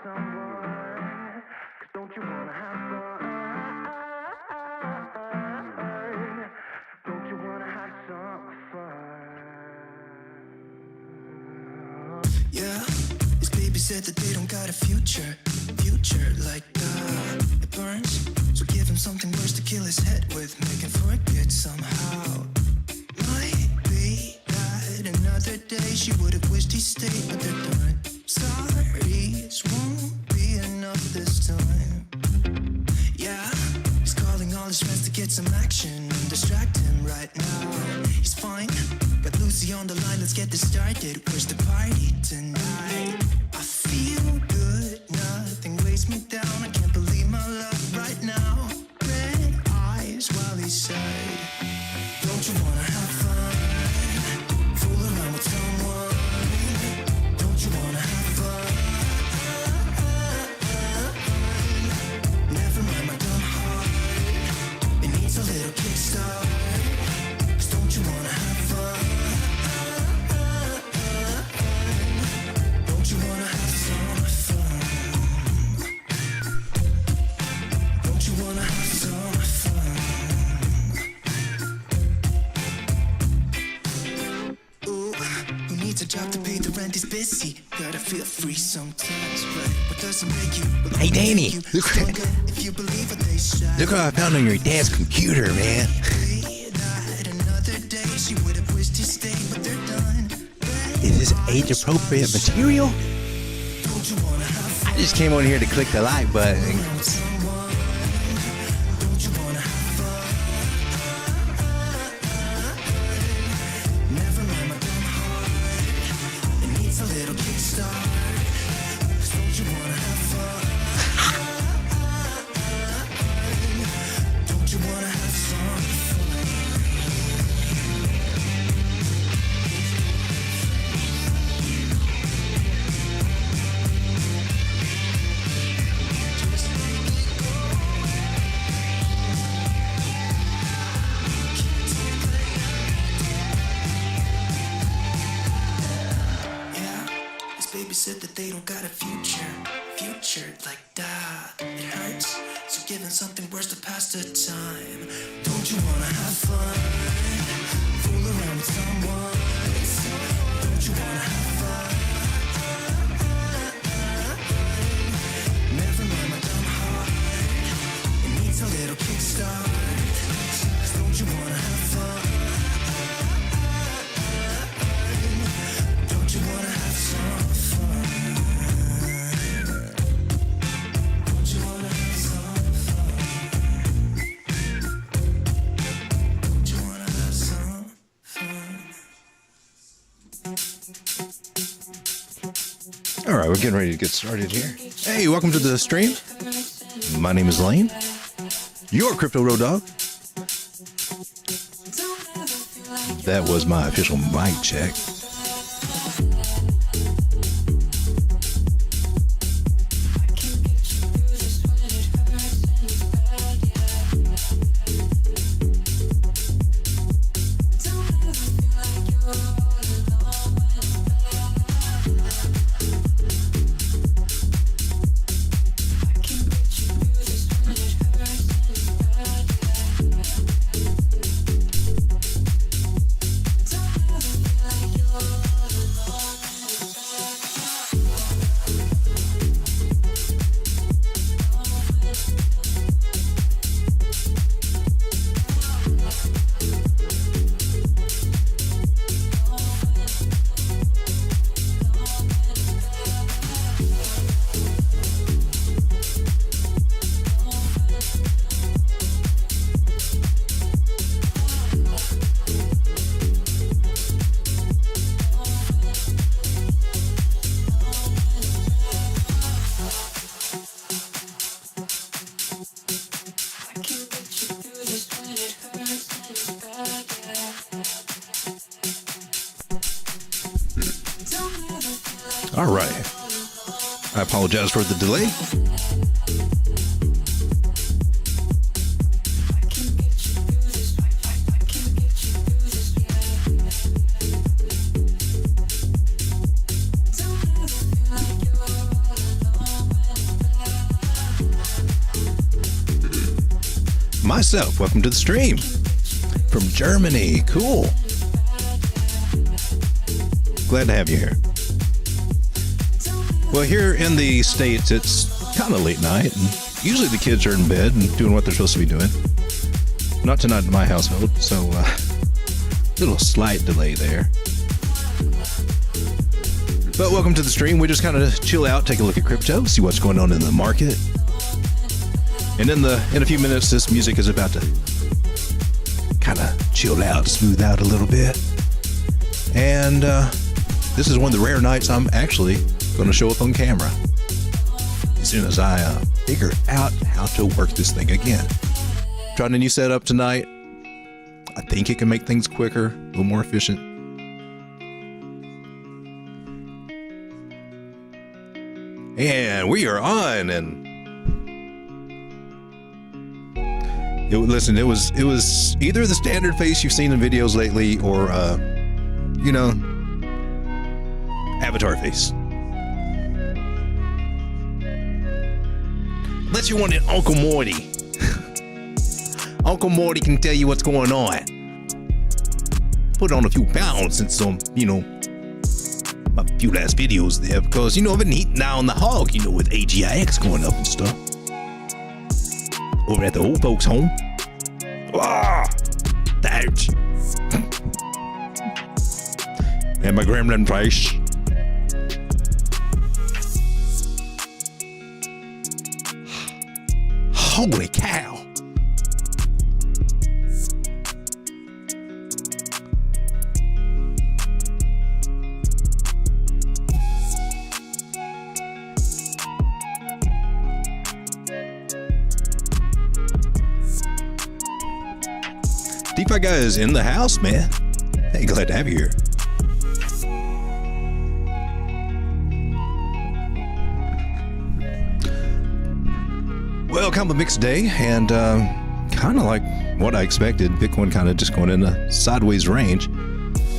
someone? 'Cause don't you wanna have fun? Don't you wanna have some fun? Yeah, his baby said that they don't got a future like that. It burns, so give him something worse to kill his head with, make him forget somehow. Might be that another day she would have wished he stayed, but they're done. Sorry's won't be enough this time. Yeah, he's calling all his friends to get some action and distract him right now. He's fine, got Lucy on the line, let's get this started. Where's the party tonight? I feel good, nothing weighs me down. I can't believe my luck right now. Red eyes while he said, don't you wanna have fun? Fool around with someone. Don't you wanna have fun? Never mind my dumb heart, it needs a little kickstart. 'Cause don't you wanna have fun? Don't you wanna have some fun? Don't you wanna have some fun? Ooh, who needs a job to pay the rent? He's busy. Gotta feel free sometimes, right? What doesn't make you? Hey, Danny, look If you believe what they say. what I found on your dad's computer, man. Another day she would have wished he stayed, but they're done. Is this age-appropriate material? Don't you wanna have fun? I just came on here to click the like button. With someone? Don't you wanna have fun? Never mind my dumb heart, it needs a little kickstart. 'Cause don't you wanna have fun? Don't you wanna have some fun? Yeah, his baby said that they don't got a future like that. It hurts, so give him something worse to pass the time. Don't you wanna have fun? Fool around with someone. Don't you wanna have fun? Never mind my dumb heart, it needs a little kickstart. 'Cause don't you wanna have fun? Don't you wanna have some fun? Don't you wanna have some fun? Don't you wanna have some fun? All right, we're getting ready to get started here. Hey, welcome to the stream. My name is Lane, your crypto road dog. That was my official mic check. All right. I apologize for the delay. myself. Welcome to the stream from Germany. Cool. Glad to have you here. Well, here in the States, it's kind of late night, and usually the kids are in bed and doing what they're supposed to be doing. Not tonight in my household, so little slight delay there. But welcome to the stream. We just kind of chill out, take a look at crypto, see what's going on in the market. And in a few minutes, this music is about to kind of chill out, smooth out a little bit. And this is one of the rare nights I'm actually going to show up on camera as soon as I figure out how to work this thing again. Trying a new setup tonight. I think it can make things quicker, a little more efficient. And we are on, and it was either the standard face you've seen in videos lately, or avatar face. Unless you want an Uncle Morty. Uncle Morty can tell you what's going on. Put on a few pounds since some, my few last videos there, because, I've been eating down the hog, with AGIX going up and stuff. Over at the old folks' home. Ah, ouch. And my gremlin price. Holy cow. DeFi guy is in the house, man. Hey, glad to have you here. Well, kind of a mixed day, and kind of like what I expected. Bitcoin kind of just going in a sideways range.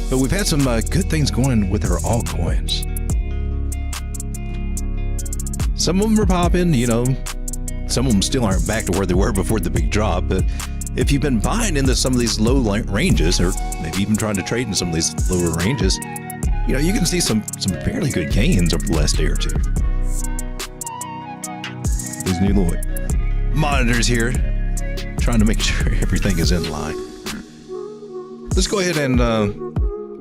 But we've had some good things going with our altcoins. Some of them are popping, Some of them still aren't back to where they were before the big drop, but if you've been buying into some of these low ranges, or maybe even trying to trade in some of these lower ranges, you can see some fairly good gains over the last day or two. These new little monitors here, trying to make sure everything is in line. Let's go ahead and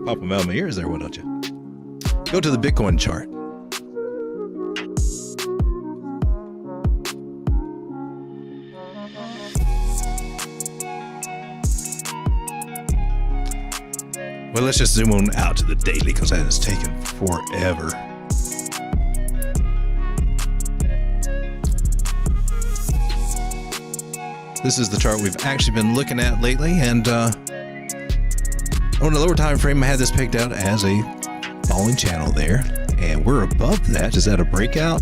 pop them out of my ears there, why don't you? Go to the Bitcoin chart. Well, let's just zoom on out to the daily, because that has taken forever. This is the chart we've actually been looking at lately, and on the lower time frame, I had this picked out as a falling channel there, and we're above that. Is that a breakout?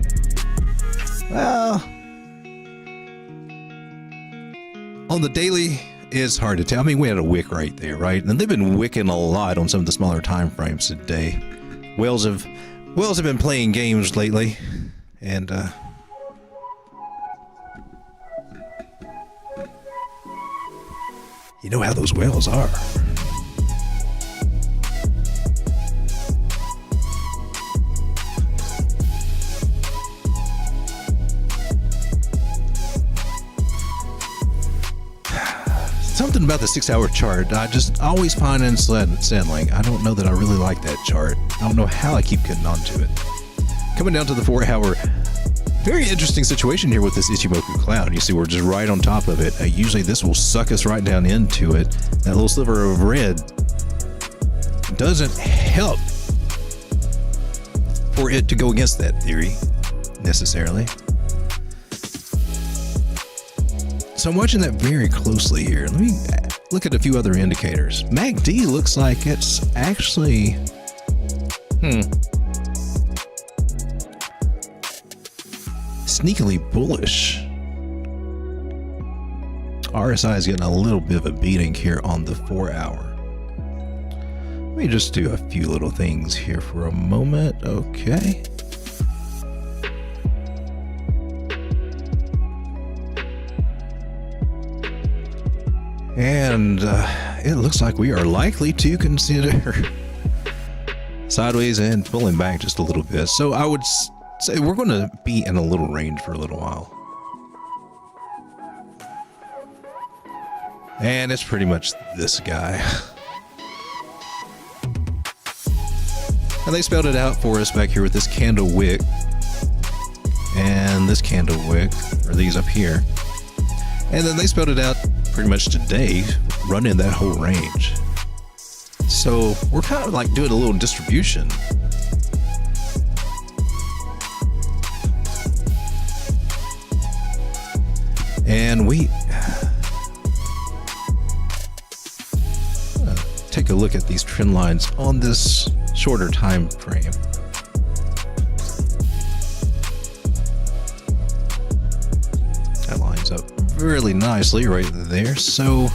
Well, on the daily, it's hard to tell. I mean, we had a wick right there, right? And they've been wicking a lot on some of the smaller time frames today. Whales have been playing games lately, and you know how those whales are. Something about the 6-hour chart I just always find unsettling. I don't know that I really like that chart. I don't know how I keep getting onto it. Coming down to the 4-hour, very interesting situation here with this Ichimoku cloud. You see we're just right on top of it. Usually this will suck us right down into it. That little sliver of red doesn't help for it to go against that theory necessarily. So I'm watching that very closely here. Let me look at a few other indicators. MACD looks like it's actually sneakily bullish. RSI is getting a little bit of a beating here on the 4-hour. Let me just do a few little things here for a moment. Okay. And it looks like we are likely to consider sideways and pulling back just a little bit. So I would say we're going to be in a little range for a little while. And it's pretty much this guy. And they spelled it out for us back here with this candle wick and this candle wick, or these up here. And then they spelled it out pretty much today, running that whole range. So we're kind of like doing a little distribution. And we take a look at these trend lines on this shorter time frame. That lines up really nicely right there. So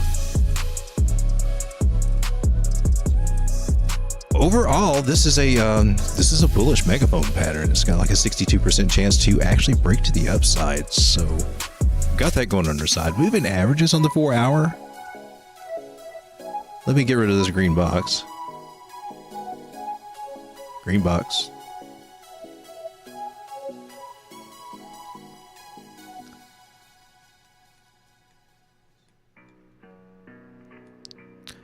overall, this is a bullish megaphone pattern. It's got like a 62% chance to actually break to the upside. So got that going on our side. Moving averages on the 4 hour. Let me get rid of this green box. Green box.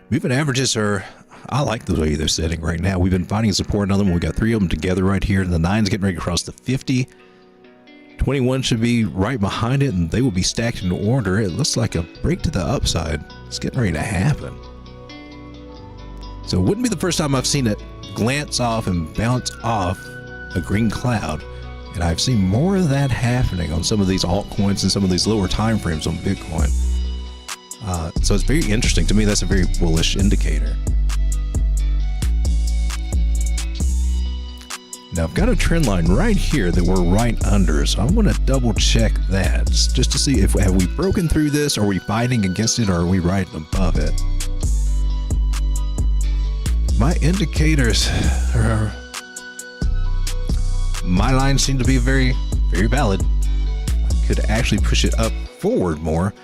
Moving averages are, I like the way they're setting right now. We've been finding support on them. We've got 3 of them together right here. The 9's getting ready to cross the 50. 21 should be right behind it, and they will be stacked in order. It looks like a break to the upside. It's getting ready to happen. So it wouldn't be the first time I've seen it glance off and bounce off a green cloud. And I've seen more of that happening on some of these altcoins and some of these lower time frames on Bitcoin. So it's very interesting. To me, that's a very bullish indicator. Now I've got a trend line right here that we're right under, so I'm going to double check that just to see if have we broken through this, or are we fighting against it, or are we right above it? My indicators, my lines seem to be very, very valid. I could actually push it up forward more,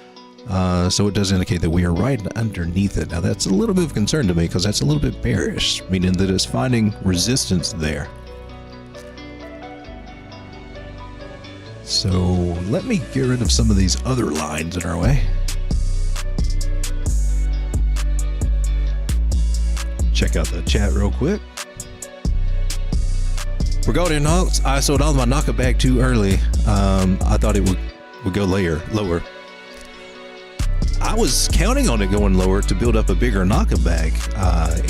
so it does indicate that we are right underneath it. Now that's a little bit of concern to me because that's a little bit bearish, meaning that it's finding resistance there. So let me get rid of some of these other lines in our way. Check out the chat real quick. Regarding alts, I sold all my knocker bag too early. I thought it would go lower. I was counting on it going lower to build up a bigger knocker bag,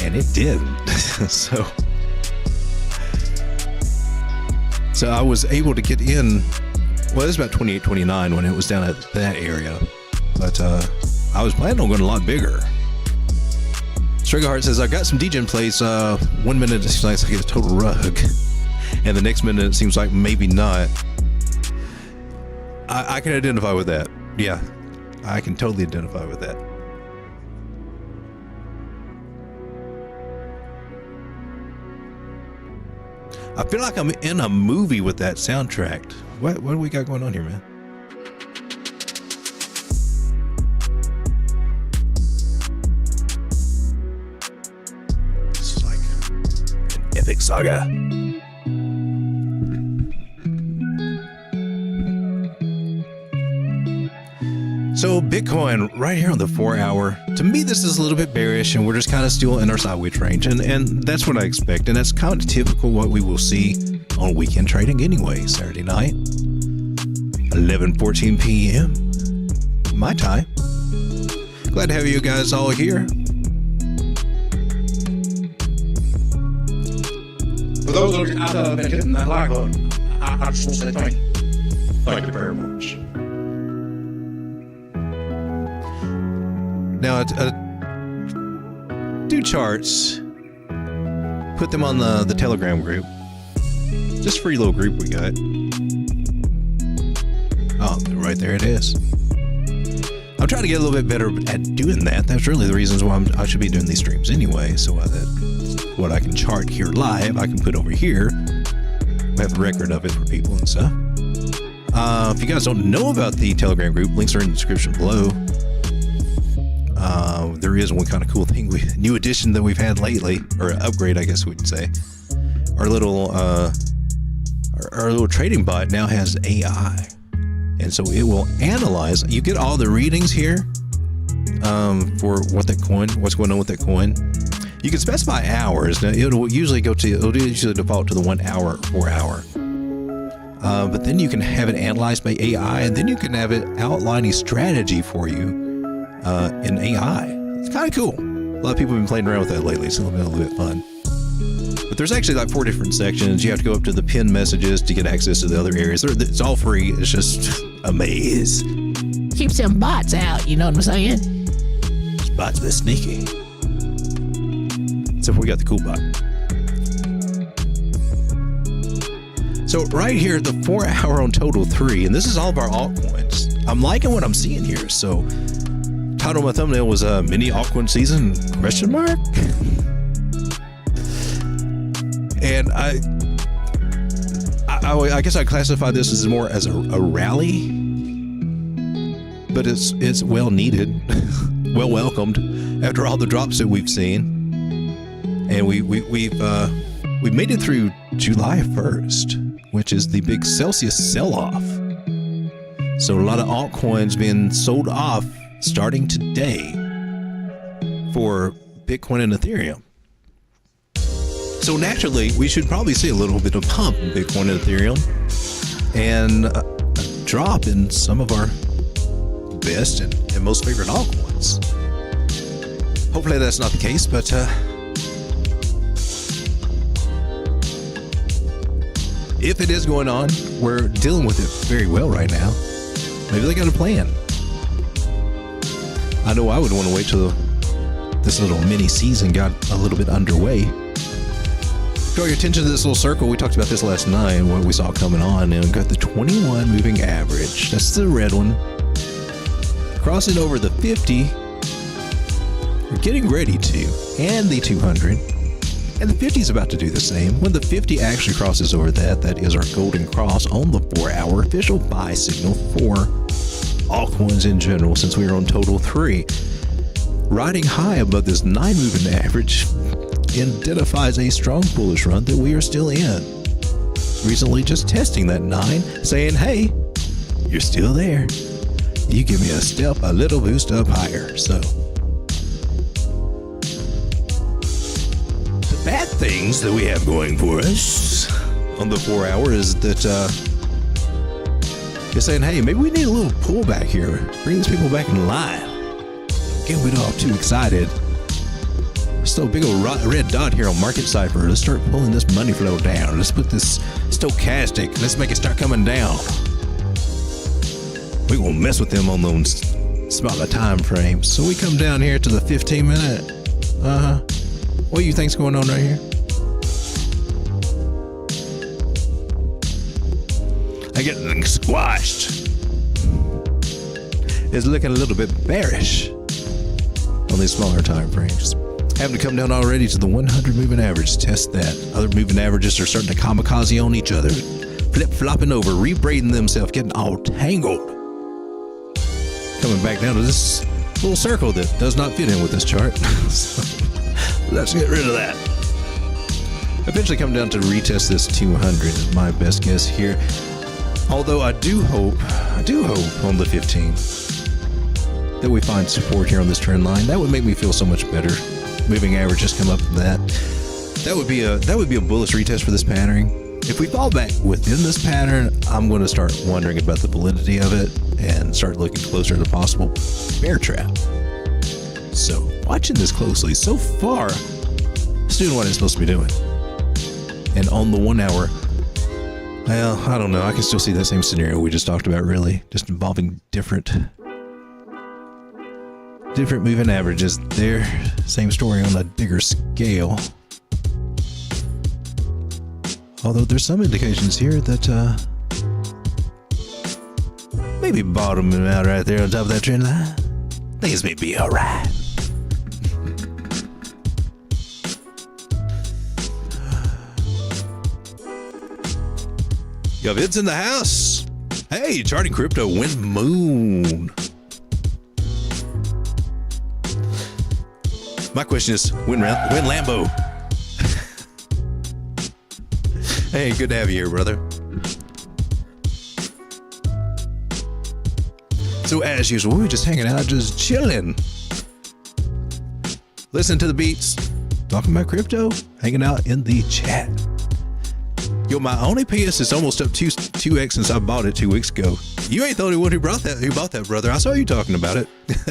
and it didn't. So I was able to get in. Well, it was about 28, 29 when it was down at that area, but I was planning on going a lot bigger. Striggerheart says, I got some degen plays. 1 minute it seems like I get a total rug, and the next minute it seems like maybe not. I can identify with that. Yeah, I can totally identify with that. I feel like I'm in a movie with that soundtrack. What do we got going on here, man? This is like an epic saga. So Bitcoin right here on the 4 hour, to me this is a little bit bearish, and we're just kind of still in our sideways range, and that's what I expect, and that's kind of typical what we will see on weekend trading anyway. Saturday night, 11:14 p.m. my time. Glad to have you guys all here. For those of you out there that have been hitting that like button, I just want to say thank you. Thank you very much. Now, do charts, put them on the Telegram group. Just free little group we got. Oh, right there it is. I'm trying to get a little bit better at doing that. That's really the reasons why I should be doing these streams anyway, so that what I can chart here live, I can put over here. We have a record of it for people and stuff. If you guys don't know about the Telegram group, links are in the description below. there is one kind of cool thing, new addition that we've had lately, or upgrade, I guess we'd say. Our little trading bot now has AI, and so it will analyze. You get all the readings here for what's going on with that coin. You can specify hours. Now it'll usually default to the 1 hour or 4 hour. But then you can have it analyzed by AI, and then you can have it outline a strategy for you in AI. It's kind of cool. A lot of people have been playing around with that lately. It's a little bit fun. But there's actually like 4 different sections. You have to go up to the pinned messages to get access to the other areas. It's all free. It's just a maze. Keeps them bots out, you know what I'm saying? This bot's a bit sneaky. Except we got the cool bot. So right here, the 4 hour on total 3, and this is all of our altcoins. I'm liking what I'm seeing here. So title of my thumbnail was mini altcoin season ? And I guess I classify this as more as a rally, but it's well needed, well welcomed after all the drops that we've seen, and we've made it through July 1st, which is the big Celsius sell-off. So a lot of altcoins being sold off starting today for Bitcoin and Ethereum. So naturally, we should probably see a little bit of pump in Bitcoin and Ethereum, and a drop in some of our best and most favorite altcoins. Hopefully that's not the case, but if it is going on, we're dealing with it very well right now. Maybe they got a plan. I know I would want to wait till this little mini season got a little bit underway. Draw your attention to this little circle. We talked about this last night, what we saw coming on, and we got the 21 moving average. That's the red one. Crossing over the 50. We're getting ready to, and the 200. And the 50 is about to do the same. When the 50 actually crosses over that is our golden cross on the 4 hour official buy signal for altcoins in general, since we are on total 3. Riding high above this 9 moving average identifies a strong bullish run that we are still in. Recently just testing that 9, saying, hey, you're still there. You give me a little boost up higher. So the bad things that we have going for us on the 4 hour is that you're saying, hey, maybe we need a little pullback here. Bring these people back in line. Don't get all too excited. Still a big old red dot here on Market Cipher. Let's start pulling this money flow down. Let's put this stochastic. Let's make it start coming down. We're going to mess with them on those smaller time frames. So we come down here to the 15 minute. What do you think's going on right here? I get squashed. It's looking a little bit bearish on these smaller time frames. Having to come down already to the 100 moving average. Test that. Other moving averages are starting to kamikaze on each other. Flip-flopping over, rebraiding themselves, getting all tangled. Coming back down to this little circle that does not fit in with this chart. So let's get rid of that. Eventually come down to retest this 200 is my best guess here. Although I do hope on the 15 that we find support here on this trend line. That would make me feel so much better. Moving averages come up with that. That would be a bullish retest for this pattern. If we fall back within this pattern, I'm going to start wondering about the validity of it and start looking closer to possible bear trap. So watching this closely, so far it's doing what it's supposed to be doing. And on the 1 hour, well, I don't know. I can still see that same scenario we just talked about, really, just involving different moving averages there. Same story on a bigger scale. Although there's some indications here that maybe bottoming out right there on top of that trend line. Things may be all right. Yo, Vid's in the house. Hey, charting crypto went moon. My question is, when Lambo? Hey, good to have you here, brother. So as usual, we're just hanging out, just chilling. Listening to the beats, talking about crypto, hanging out in the chat. Yo, my only PS is almost up 2x since I bought it 2 weeks ago. You ain't the only one who bought that, brother. I saw you talking about it.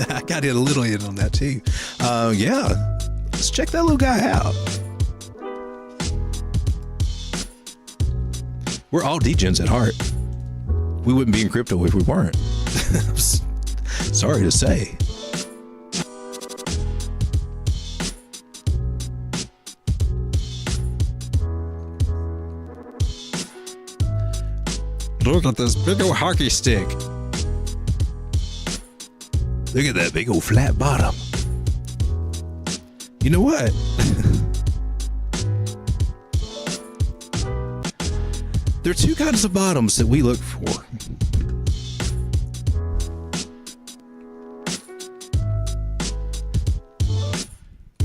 I got in a little in on that too. Yeah, let's check that little guy out. We're all degens at heart. We wouldn't be in crypto if we weren't. Sorry to say. Look at this big old hockey stick. Look at that big old flat bottom. You know what? There are two kinds of bottoms that we look for.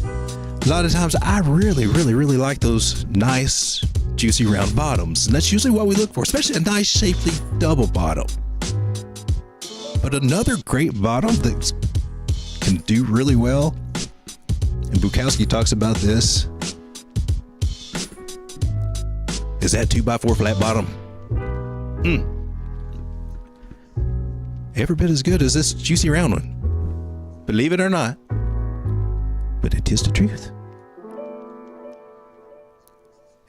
A lot of times I really like those nice, juicy round bottoms. And that's usually what we look for, especially a nice, shapely double bottom. But another great bottom that can do really well, and Bukowski talks about this, is that 2x4 flat bottom. Every bit as good as this juicy round one. Believe it or not, but it is the truth.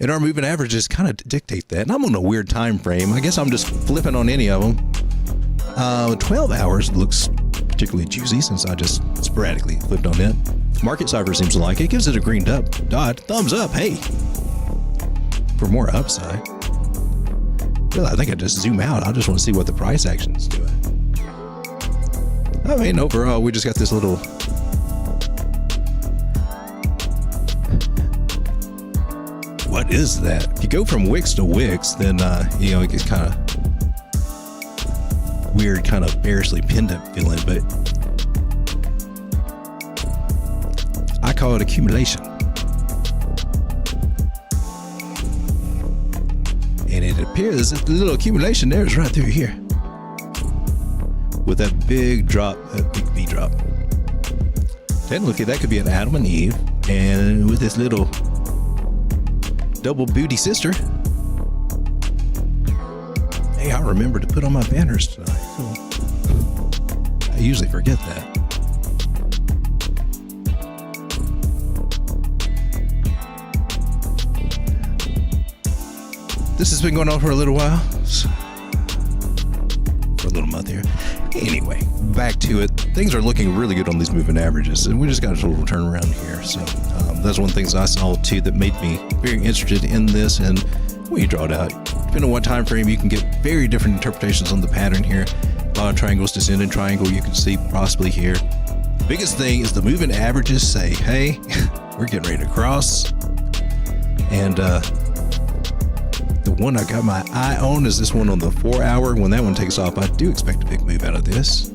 And our moving averages kind of dictate that. And I'm on a weird time frame. I guess I'm just flipping on any of them. 12 hours looks particularly juicy since I just sporadically flipped on it. Market Cipher seems to like it. Gives it a green dot. Thumbs up. Hey. For more upside. Well, I think I just zoom out. I just want to see what the price action is doing. I mean, overall, we just got this little... What is that? If you go from wicks to wicks, then, it gets kind of weird, kind of bearishly pendant feeling, but I call it accumulation. And it appears that the little accumulation there is right through here. With that big drop, that big V drop. Technically, that could be an Adam and Eve. And with this little double booty sister. Hey, I remember to put on my banners tonight. I usually forget that. This has been going on for a little while. For a little month here. Anyway, back to it. Things are looking really good on these moving averages, and we just got a little turnaround here. So that's one of the things I saw too that made me very interested in this. And when you draw it out, depending on what time frame, you can get very different interpretations on the pattern here. A lot of triangles, descending triangle you can see possibly here. The biggest thing is the moving averages say, hey, we're getting ready to cross. And the one I got my eye on is this one on the 4 hour. When that one takes off, I do expect a big move out of this.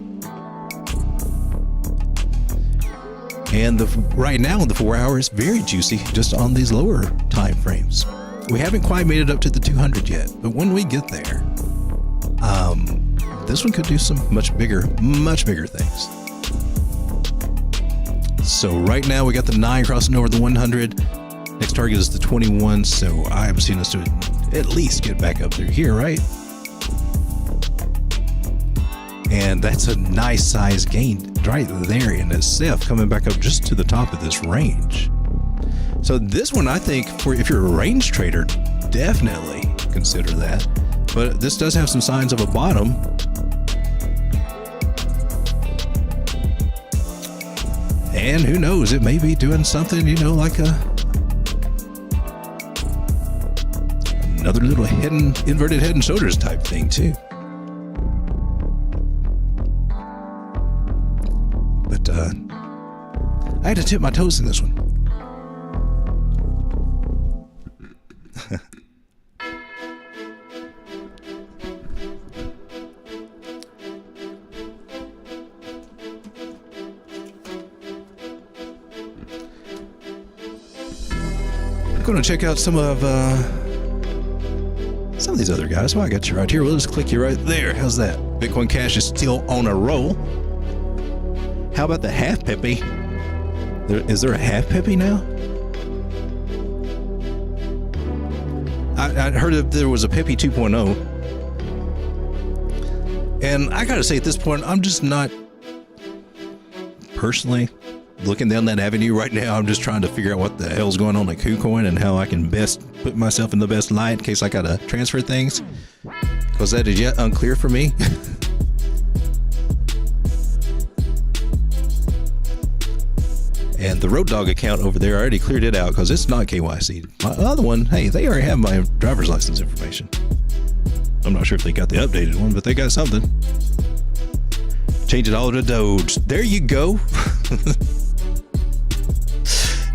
And right now in the 4 hours, very juicy just on these lower time frames. We haven't quite made it up to the 200 yet, but when we get there, this one could do some much bigger things. So right now we got the 9 crossing over the 100. Next target is the 21, so I am seeing us to at least get back up through here, right? And that's a nice size gain right there in itself, coming back up just to the top of this range. So this one, I think, if you're a range trader, definitely consider that. But this does have some signs of a bottom. And who knows, it may be doing something, like another little inverted head and shoulders type thing too. But I had to tip my toes in this one. Going to check out some of these other guys. Well, I got you right here. We'll just click you right there. How's that? Bitcoin Cash is still on a roll. How about the half peppy? Is there a half peppy now? I heard that there was a peppy 2.0. And I gotta say, at this point, I'm just not personally looking down that avenue right now. I'm just trying to figure out what the hell's going on at KuCoin and how I can best put myself in the best light in case I gotta transfer things, because that is yet unclear for me. And the Road Dog account over there, I already cleared it out because it's not KYC. My other one, hey, they already have my driver's license information. I'm not sure if they got the updated one, but they got something. Change it all to Doge. There you go.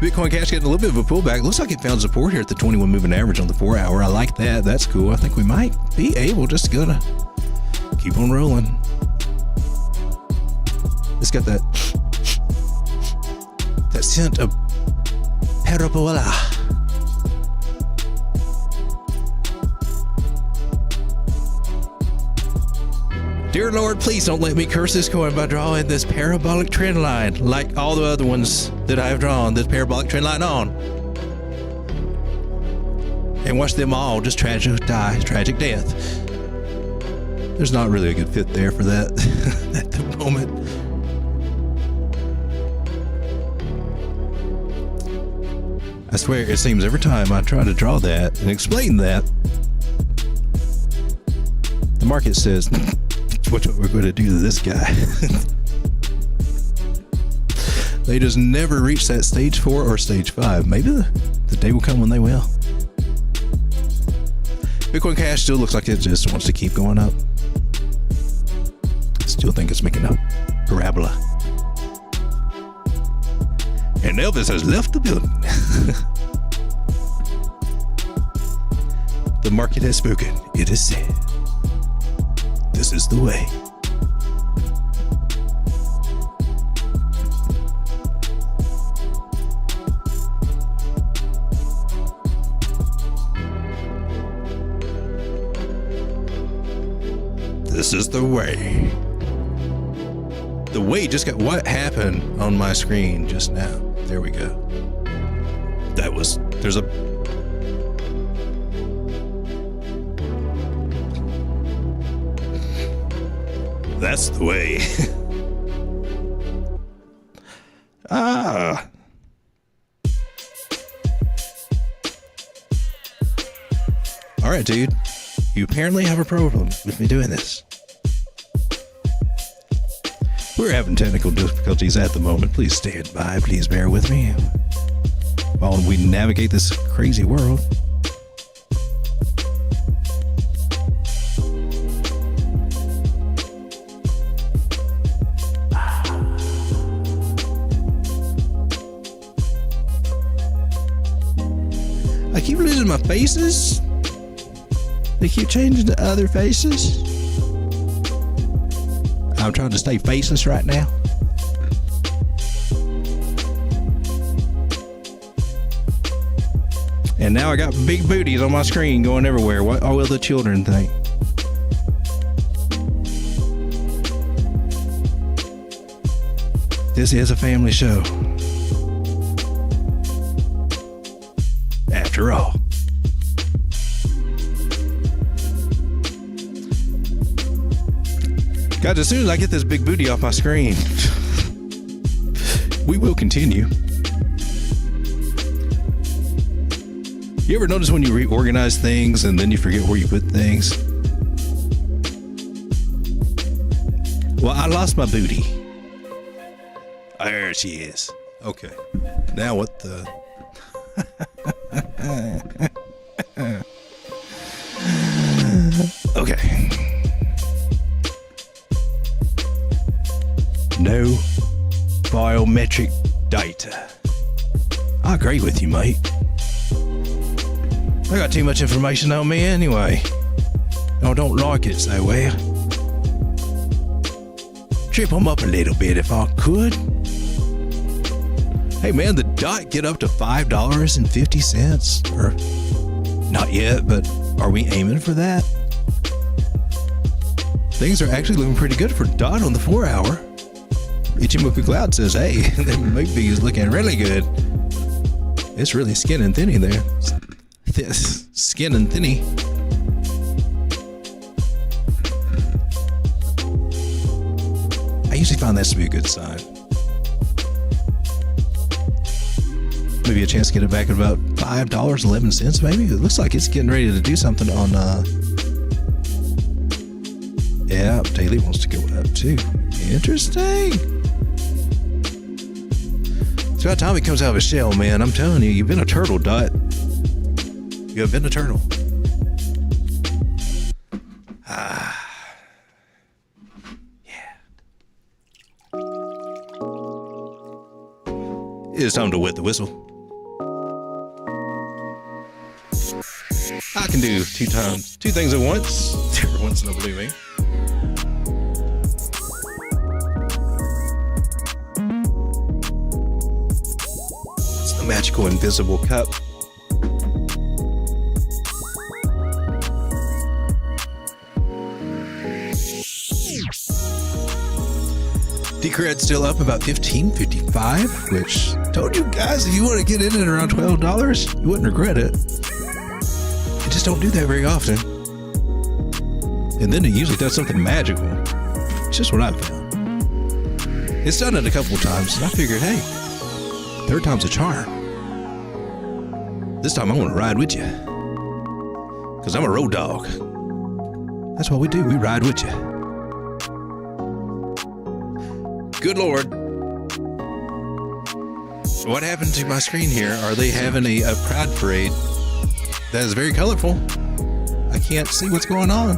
Bitcoin Cash getting a little bit of a pullback. Looks like it found support here at the 21 moving average on the 4 hour. I like that. That's cool. I think we might be able just to keep on rolling. It's got that scent of parabola. Dear Lord, please don't let me curse this coin by drawing this parabolic trend line like all the other ones that I have drawn this parabolic trend line on. And watch them all just tragic death. There's not really a good fit there for that at the moment. I swear, it seems every time I try to draw that and explain that, the market says, what we're going to do to this guy. They just never reach that stage 4 or stage 5. Maybe the day will come when they will. Bitcoin Cash still looks like it just wants to keep going up. Still think it's making a parabola. And Elvis has left the building. The market has spoken. It is said. This is the way. This is the way. The way just got what happened on my screen just now. There we go. There's a that's the way. All right, dude. You apparently have a problem with me doing this. We're having technical difficulties at the moment. Please stand by. Please bear with me while we navigate this crazy world. I keep losing my faces. They keep changing to other faces. I'm trying to stay faceless right now. And now I got big booties on my screen going everywhere. What will the children think? This is a family show. After all. Guys, as soon as I get this big booty off my screen, we will continue. You ever notice when you reorganize things and then you forget where you put things? Well, I lost my booty. There she is. Okay. Now what the... Okay. No biometric data. I agree with you, mate. I got too much information on me anyway. I don't like it so well. Trip them up a little bit if I could. Hey man, the dot get up to $5.50 or not yet, but are we aiming for that? Things are actually looking pretty good for dot on the 4 hour. Ichimoku Cloud says, hey, the movie is looking really good. It's really skin and thinny there. Skin and thinny. I usually find that to be a good sign. Maybe a chance to get it back at about $5.11 maybe. It looks like it's getting ready to do something on yeah, daily wants to go up too. Interesting. It's about time he comes out of his shell, man. I'm telling you, you've been a turtle, Dot. You have been a turtle. It's time to wet the whistle. I can do two things at once. Every once in a blue moon. It's the magical invisible cup. Decred's still up about $15.55, which told you guys if you want to get in at around $12, you wouldn't regret it. You just don't do that very often. And then it usually does something magical. It's just what I've found. It's done it a couple of times, and I figured, hey, third time's a charm. This time I want to ride with you. Because I'm a road dog. That's what we do. We ride with you. Good Lord. What happened to my screen here? Are they having a pride parade that is very colorful? I can't see what's going on.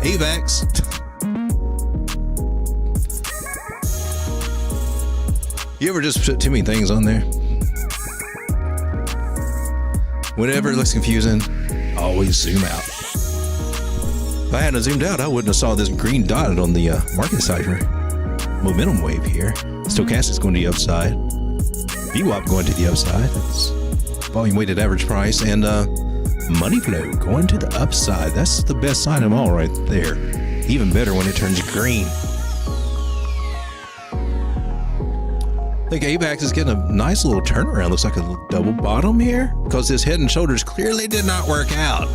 AVAX. You ever just put too many things on there? Whenever it looks confusing, always zoom out. If I hadn't zoomed out, I wouldn't have saw this green dot on the market cipher. Momentum wave here. Stochastic's going to the upside. VWAP going to the upside. That's volume weighted average price. And money flow going to the upside. That's the best sign of them all right there. Even better when it turns green. I think AVAX is getting a nice little turnaround. Looks like a double bottom here because this head and shoulders clearly did not work out.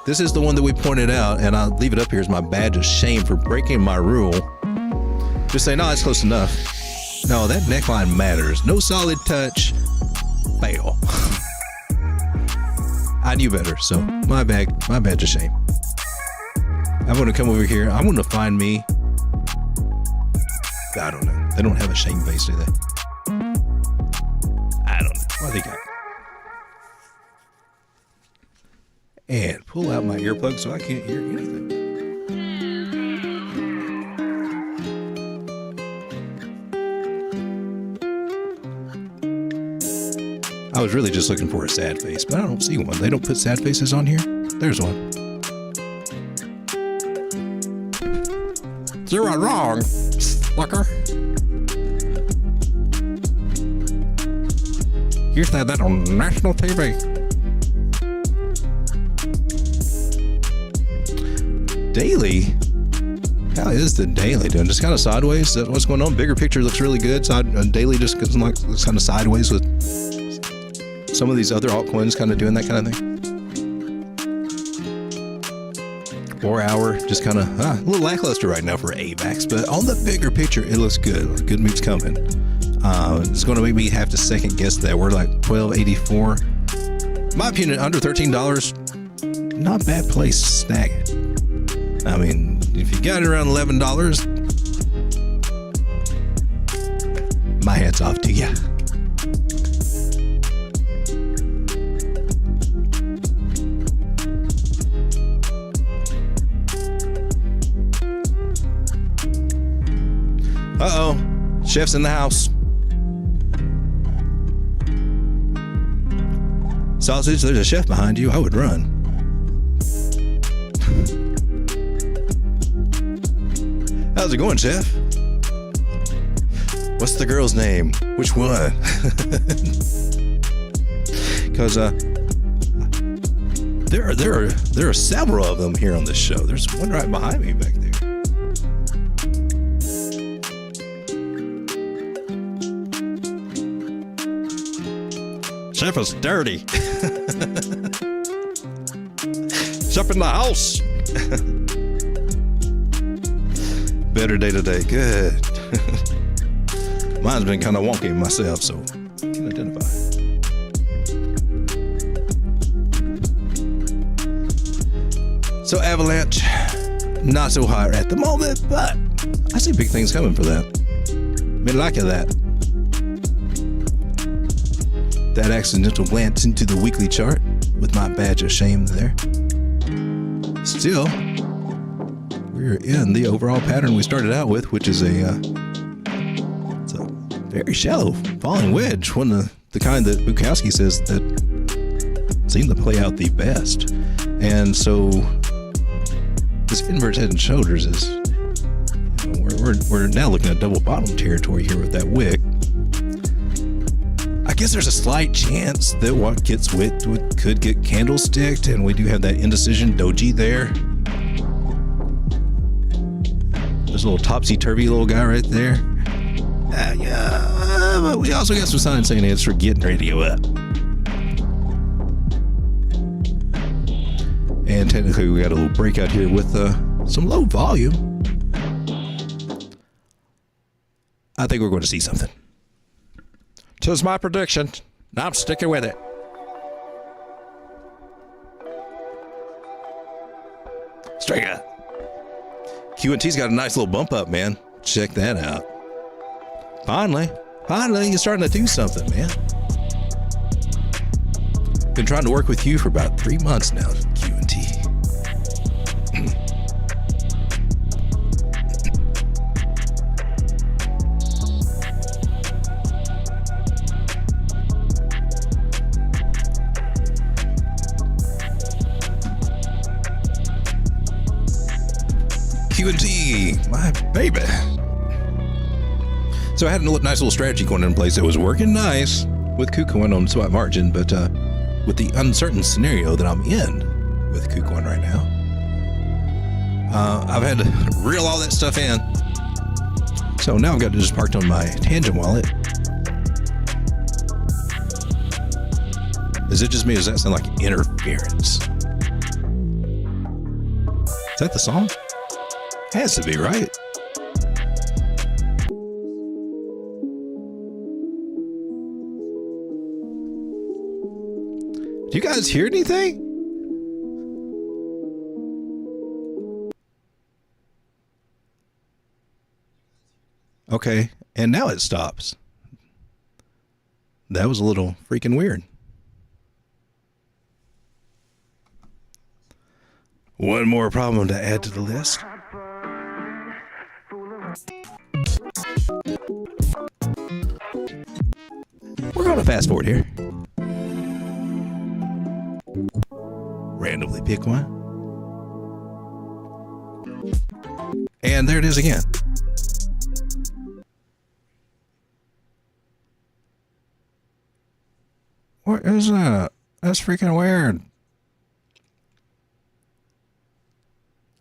This is the one that we pointed out, and I'll leave it up here as my badge of shame for breaking my rule. Just say, no, it's close enough. No, that neckline matters. No solid touch. Fail. I knew better, so my badge of shame. I'm going to come over here. I want to find me. I don't know. They don't have a shame face, do they? I don't know. What they got? And pull out my earplug so I can't hear anything. I was really just looking for a sad face, but I don't see one. They don't put sad faces on here. There's one. You are wrong, sucker. You said that on national TV. Daily? How is the daily doing? Just kind of sideways? Is that what's going on? Bigger picture looks really good. Daily just looks kind of sideways with some of these other altcoins kind of doing that kind of thing. 4 hour, just kind of a little lackluster right now for AVAX, but on the bigger picture, it looks good. Good moves coming. It's going to make me have to second guess that. We're like $12.84. In my opinion, under $13, not a bad place to snag it. I mean, if you got it around $11, my hat's off to you. Uh-oh, chef's in the house. Sausage, there's a chef behind you. I would run. How's it going, chef? What's the girl's name? Which one? Because there are several of them here on this show. There's one right behind me back there. Chef is dirty. Chef in the house. Better day today. Good. Mine's been kind of wonky myself, so I can identify. So Avalanche, not so high at the moment, but I see big things coming for that. Been liking that. That accidental glance into the weekly chart with my badge of shame there. Still, we're in the overall pattern we started out with, which is it's a very shallow falling wedge, one of the kind that Bukowski says that seem to play out the best. And so this inverse head and shoulders is, we're now looking at double bottom territory here with that wick. I guess there's a slight chance that what gets wicked could get candlesticked, and we do have that indecision doji there. There's a little topsy-turvy little guy right there. Yeah, but we also got some signs saying it's for getting ready to go up. And technically we got a little breakout here with some low volume. I think we're going to see something. 'Tis my prediction. I'm sticking with it. Straight up. QNT's got a nice little bump up, man. Check that out. Finally, you're starting to do something, man. Been trying to work with you for about 3 months now, QNT. QNT, my baby. So I had a nice little strategy going in place that was working nice with KuCoin on swap margin, but with the uncertain scenario that I'm in with KuCoin right now, I've had to reel all that stuff in. So now I've got it just parked on my Tangem wallet. Is it just me? Does that sound like interference? Is that the song? Has to be, right? Do you guys hear anything? Okay, and now it stops. That was a little freaking weird. One more problem to add to the list. We're going to fast forward here. Randomly pick one. And there it is again. What is that? That's freaking weird.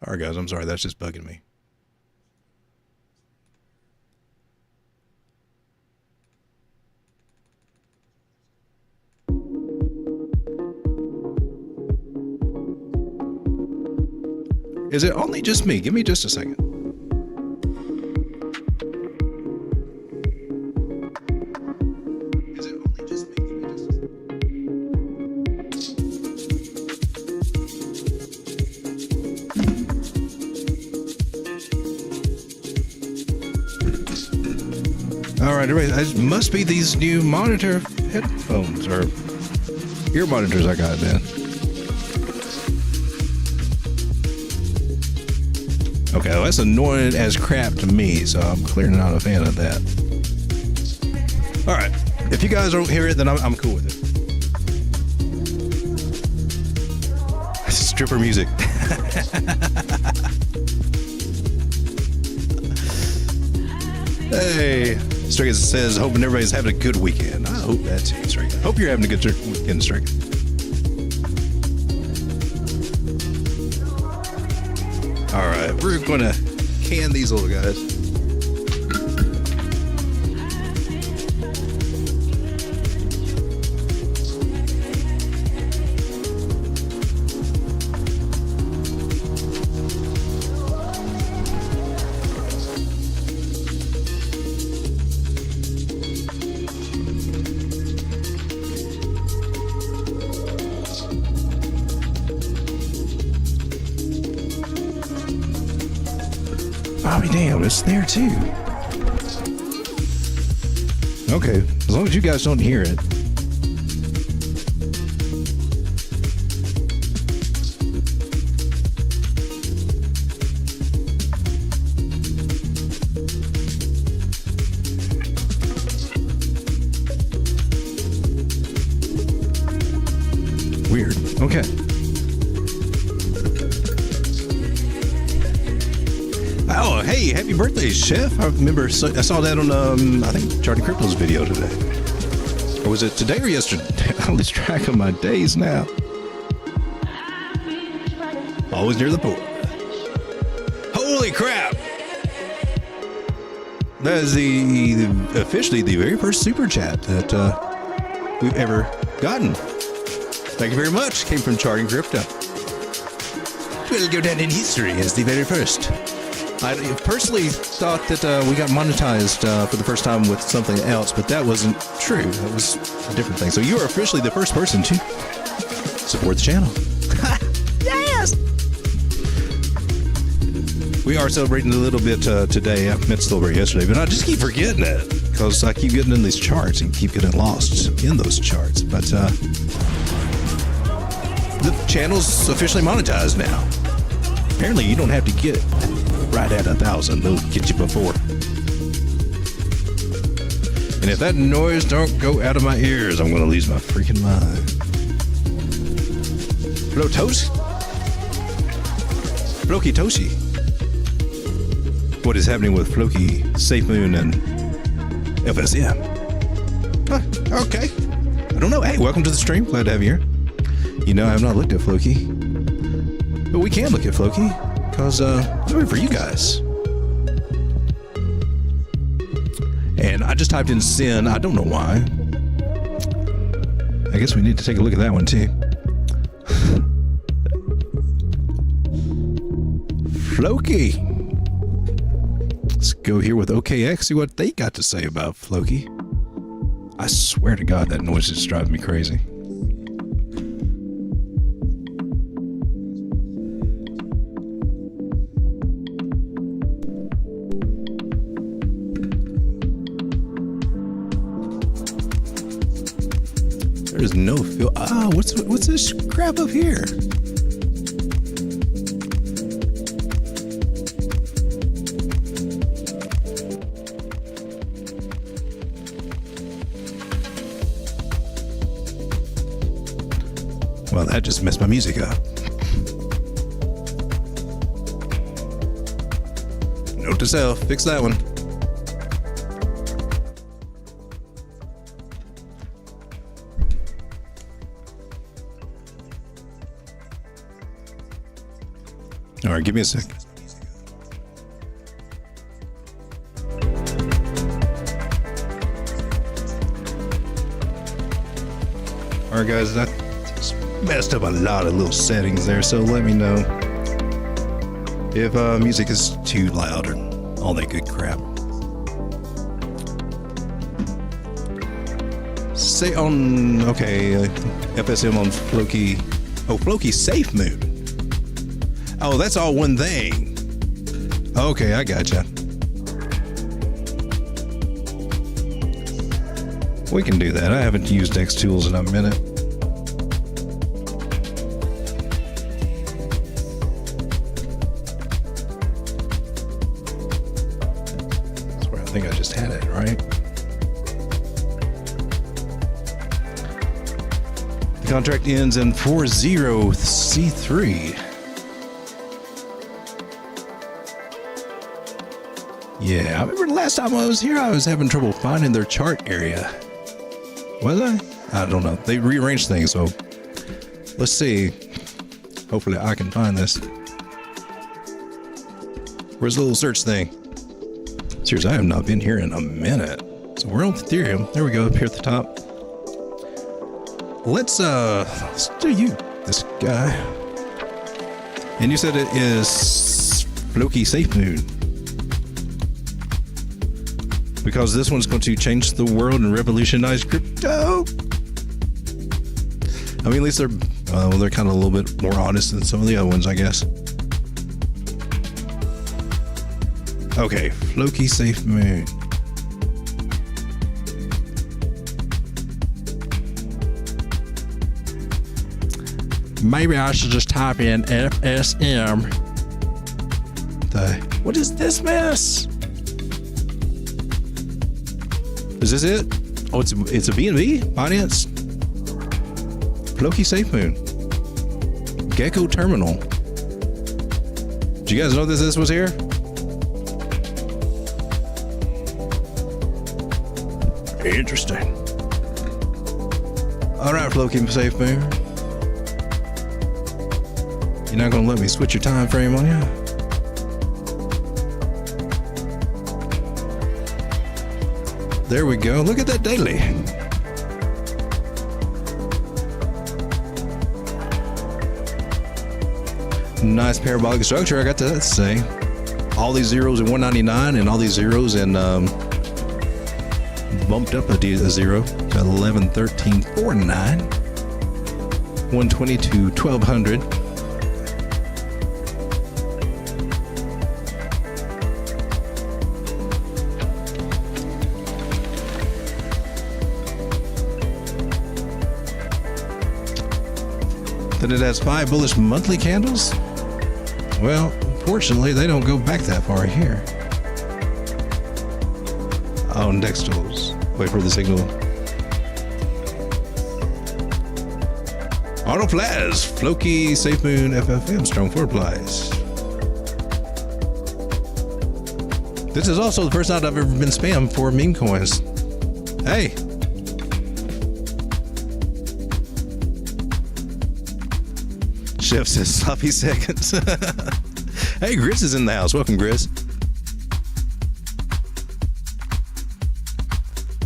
Alright guys, I'm sorry, that's just bugging me. Is it only just me? Give me just a second. Is it only just me? Give me just a second. All right, everybody. It must be these new monitor headphones or ear monitors I got, man. Okay, well, that's annoying as crap to me, so I'm clearly not a fan of that. All right, if you guys don't hear it, then I'm cool with it. Stripper music. Hey. Striga says, hoping everybody's having a good weekend. I hope that too, Striga. Hope you're having a good weekend, Striga. All right, we're going to can these little guys. Bobby, damn, it's there too. Okay, as long as you guys don't hear it. Weird. Okay. Oh, hey, happy birthday, Chef. I remember, I saw that on, I think, Charting Crypto's video today. Or was it today or yesterday? I lose track of my days now. Always near the pool. Holy crap! That is officially the very first super chat that we've ever gotten. Thank you very much. Came from Charting Crypto. We'll go down in history as the very first. I personally thought that we got monetized for the first time with something else, but that wasn't true. That was a different thing. So you are officially the first person to support the channel. Yes! We are celebrating a little bit today. I meant to celebrate yesterday, but I just keep forgetting it because I keep getting in these charts and keep getting lost in those charts. But the channel's officially monetized now. Apparently, you don't have to get it right at 1,000. They'll get you before. And if that noise don't go out of my ears, I'm going to lose my freaking mind. Flotoshi? Floki Toshi. What is happening with Floki, SafeMoon, and FSM? Huh, okay. I don't know. Hey, welcome to the stream. Glad to have you here. You know, I have not looked at Floki. But we can look at Floki. Because I'm waiting for you guys. And I just typed in sin. I don't know why. I guess we need to take a look at that one too. Floki. Let's go here with OKX, see what they got to say about Floki. I swear to God, that noise just drives me crazy. There's no feel. Ah, what's this crap up here? Well, that just messed my music up. Note to self, fix that one. All right, give me a sec. All right, guys, that messed up a lot of little settings there, so let me know if music is too loud or all that good crap. Say on, okay, FSM on Floki. Oh, Floki SafeMoon. Oh, that's all one thing. Okay, I gotcha. We can do that. I haven't used X Tools in a minute. That's where I think I just had it, right? The contract ends in 40C3. Yeah, I remember the last time I was here, I was having trouble finding their chart area. Was I? I don't know. They rearranged things, so let's see. Hopefully I can find this. Where's the little search thing? Seriously, I have not been here in a minute. So we're on Ethereum. There we go, up here at the top. Let's do you, this guy. And you said it is Floki SafeMoon. Because this one's going to change the world and revolutionize crypto. I mean, at least they're kind of a little bit more honest than some of the other ones, I guess. Okay, Floki SafeMoon. Maybe I should just type in FSM. What is this mess? Is this it? Oh, it's a BNB Binance. Floki SafeMoon. Gecko Terminal. Did you guys know that this was here? Interesting. All right, Floki SafeMoon. You're not gonna let me switch your time frame on you? There we go. Look at that daily. Nice parabolic structure, I got to say. All these zeros in 199 and all these zeros in bumped up a zero to 11, 13, 49. 120 to 1200. Then it has 5 bullish monthly candles. Well, fortunately, they don't go back that far here. Oh, next tools. Wait for the signal. Auto flash. Floki SafeMoon FFM. Strong 4 applies. This is also the first time I've ever been spammed for meme coins. Hey. Chef says sloppy seconds. Hey, Gris is in the house. Welcome, Gris.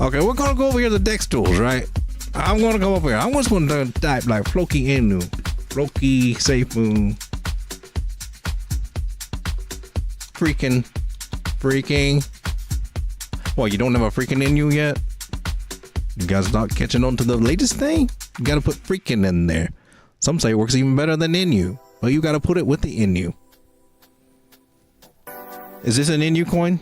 Okay, we're gonna go over here to Dex tools, right? I'm gonna go over here. I'm just gonna type like Floki Inu, Floki SafeMoon, freaking. Well, you don't have a freaking Inu yet? You guys not catching on to the latest thing? You gotta put freaking in there. Some say it works even better than Inu, but you gotta put it with the Inu. Is this an Inu coin?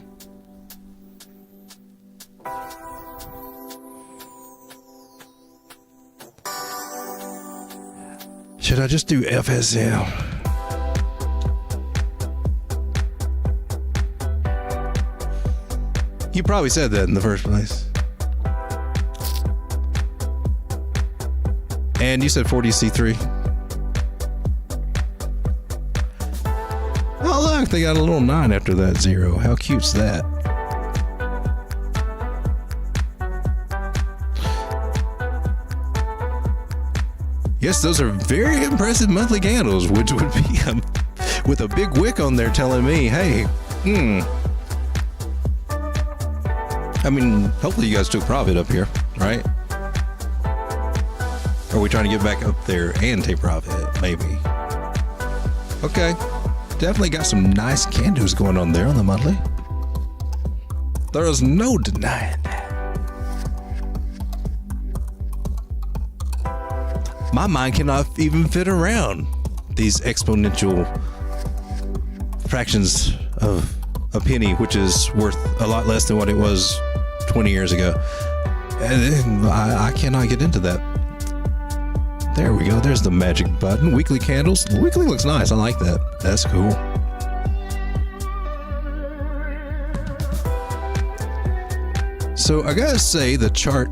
Should I just do FSL? You probably said that in the first place. And you said 40C3. Oh look, they got a little 9 after that 0. How cute's that? Yes, those are very impressive monthly candles, which would be with a big wick on there telling me, hey, I mean, hopefully you guys took profit up here, right? Or are we trying to get back up there and take profit? Maybe. Okay. Definitely got some nice candles going on there on the monthly. There is no denying that. My mind cannot even fit around these exponential fractions of a penny, which is worth a lot less than what it was 20 years ago. And I cannot get into that. There we go. There's the magic button. Weekly candles. The weekly looks nice. I like that. That's cool. So I gotta say the chart